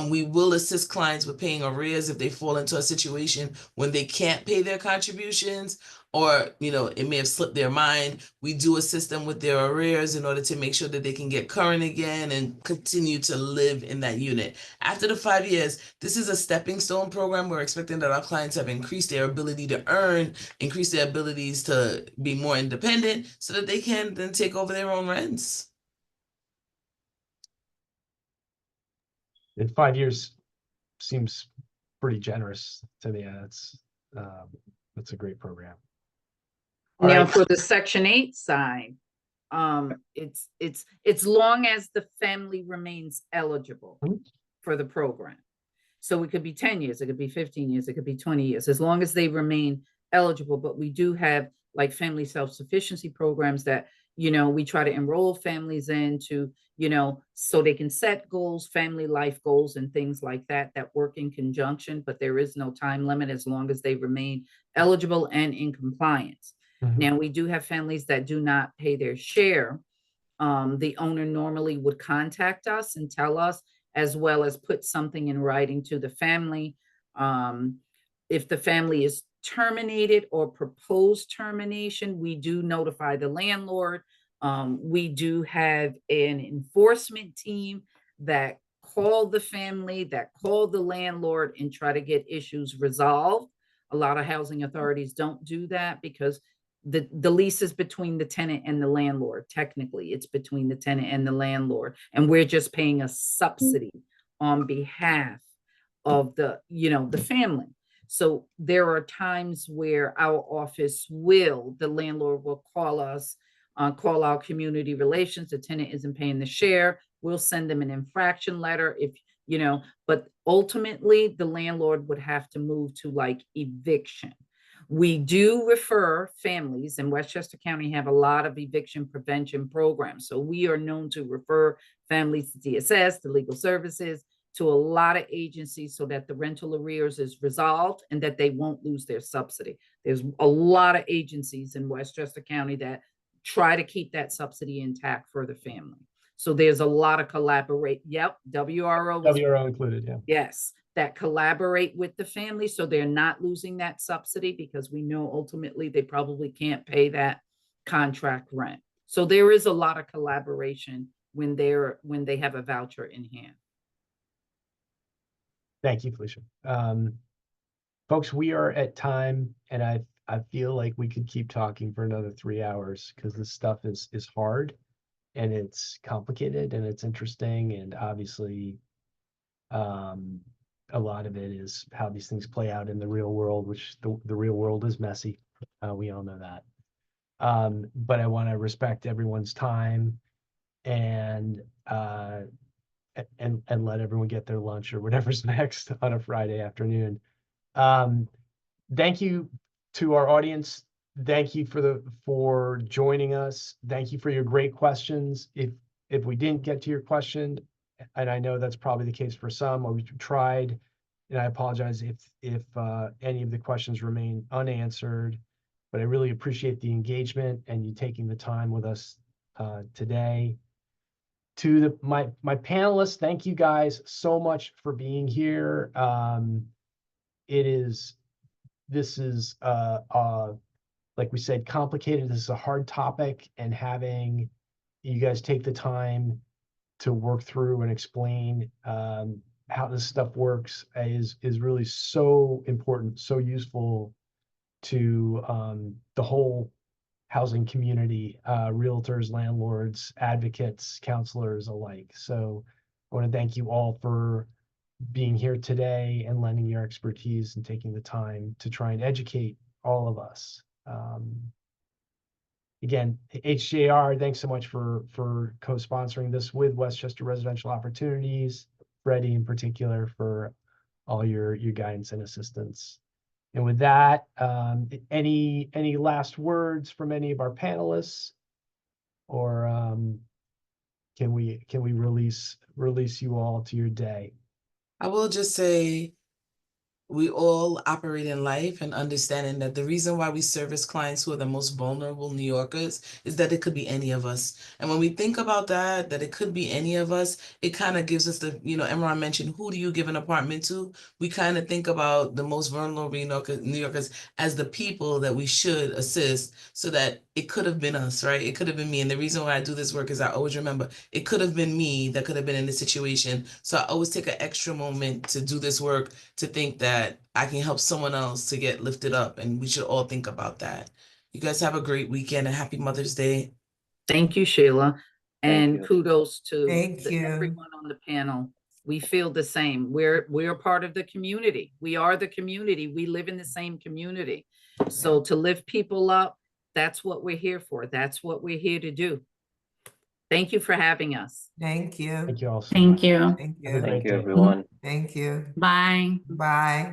We will assist clients with paying arrears if they fall into a situation when they can't pay their contributions, or, you know, it may have slipped their mind. We do assist them with their arrears in order to make sure that they can get current again and continue to live in that unit. After the 5 years, this is a stepping stone program. We're expecting that our clients have increased their ability to earn, increase their abilities to be more independent so that they can then take over their own rents. In 5 years seems pretty generous to me. That's a great program. All Now, right. for the Section 8 side, it's long as the family remains eligible for the program. So it could be 10 years, it could be 15 years, it could be 20 years, as long as they remain eligible. But we do have like family self-sufficiency programs that, you know, we try to enroll families into, you know, so they can set goals, family life goals and things like that, that work in conjunction, but there is no time limit as long as they remain eligible and in compliance. Now, we do have families that do not pay their share. The owner normally would contact us and tell us, as well as put something in writing to the family. If the family is terminated or proposed termination, we do notify the landlord. We do have an enforcement team that call the family, that call the landlord and try to get issues resolved. A lot of housing authorities don't do that because the lease is between the tenant and the landlord. Technically, it's between the tenant and the landlord, and we're just paying a subsidy on behalf of the, you know, the family. So there are times where our office the landlord will call us, call our community relations. The tenant isn't paying the share. We'll send them an infraction letter if, you know, but ultimately the landlord would have to move to like eviction. We do refer families, and Westchester County have a lot of eviction prevention programs. So we are known to refer families to DSS, to legal services, to a lot of agencies so that the rental arrears is resolved and that they won't lose their subsidy. There's a lot of agencies in Westchester County that try to keep that subsidy intact for the family. So there's a lot of collaborate. Yep, WRO. WRO included, yeah. Yes, that collaborate with the family so they're not losing that subsidy, because we know ultimately they probably can't pay that contract rent. So there is a lot of collaboration when they have a voucher in hand. Thank you, Felicia. Folks, we are at time, and I feel like we could keep talking for another 3 hours because this stuff is hard and it's complicated and it's interesting, and obviously a lot of it is how these things play out in the real world, which the real world is messy. We all know that. But I want to respect everyone's time and let everyone get their lunch or whatever's next on a Friday afternoon. Thank you to our audience. Thank you for joining us. Thank you for your great questions. If we didn't get to your question, and I know that's probably the case for some, or we tried, and I apologize if any of the questions remain unanswered, but I really appreciate the engagement and you taking the time with us today. To my panelists, thank you guys so much for being here. This is like we said, complicated. This is a hard topic, and having you guys take the time to work through and explain how this stuff works is really so important, so useful to the whole housing community, realtors, landlords, advocates, counselors alike. So I want to thank you all for being here today and lending your expertise and taking the time to try and educate all of us. Again, HJR, thanks so much for co-sponsoring this with Westchester Residential Opportunities, Freddie in particular for all your guidance and assistance. And with that, any last words from any of our panelists, or can we release you all to your day? I will just say, we all operate in life and understanding that the reason why we service clients who are the most vulnerable New Yorkers is that it could be any of us. And when we think about that it could be any of us, it kind of gives us the, Emron mentioned, who do you give an apartment to? We kind of think about the most vulnerable New Yorkers as the people that we should assist, so that it could have been us, right? It could have been me. And the reason why I do this work is I always remember it could have been me that could have been in this situation. So I always take an extra moment to do this work, to think that I can help someone else to get lifted up, and we should all think about that. You guys have a great weekend and happy Mother's Day. Thank you, Sheila. And you. kudos to Thank you. everyone on the panel. We feel the same. We're part of the community. We are the community. We live in the same community. So to lift people up, that's what we're here for. That's what we're here to do. Thank you for having us. Thank you. Thank you all so Thank much. you. Thank Have a you. great Thank you, day. everyone. Thank you. Bye. Bye.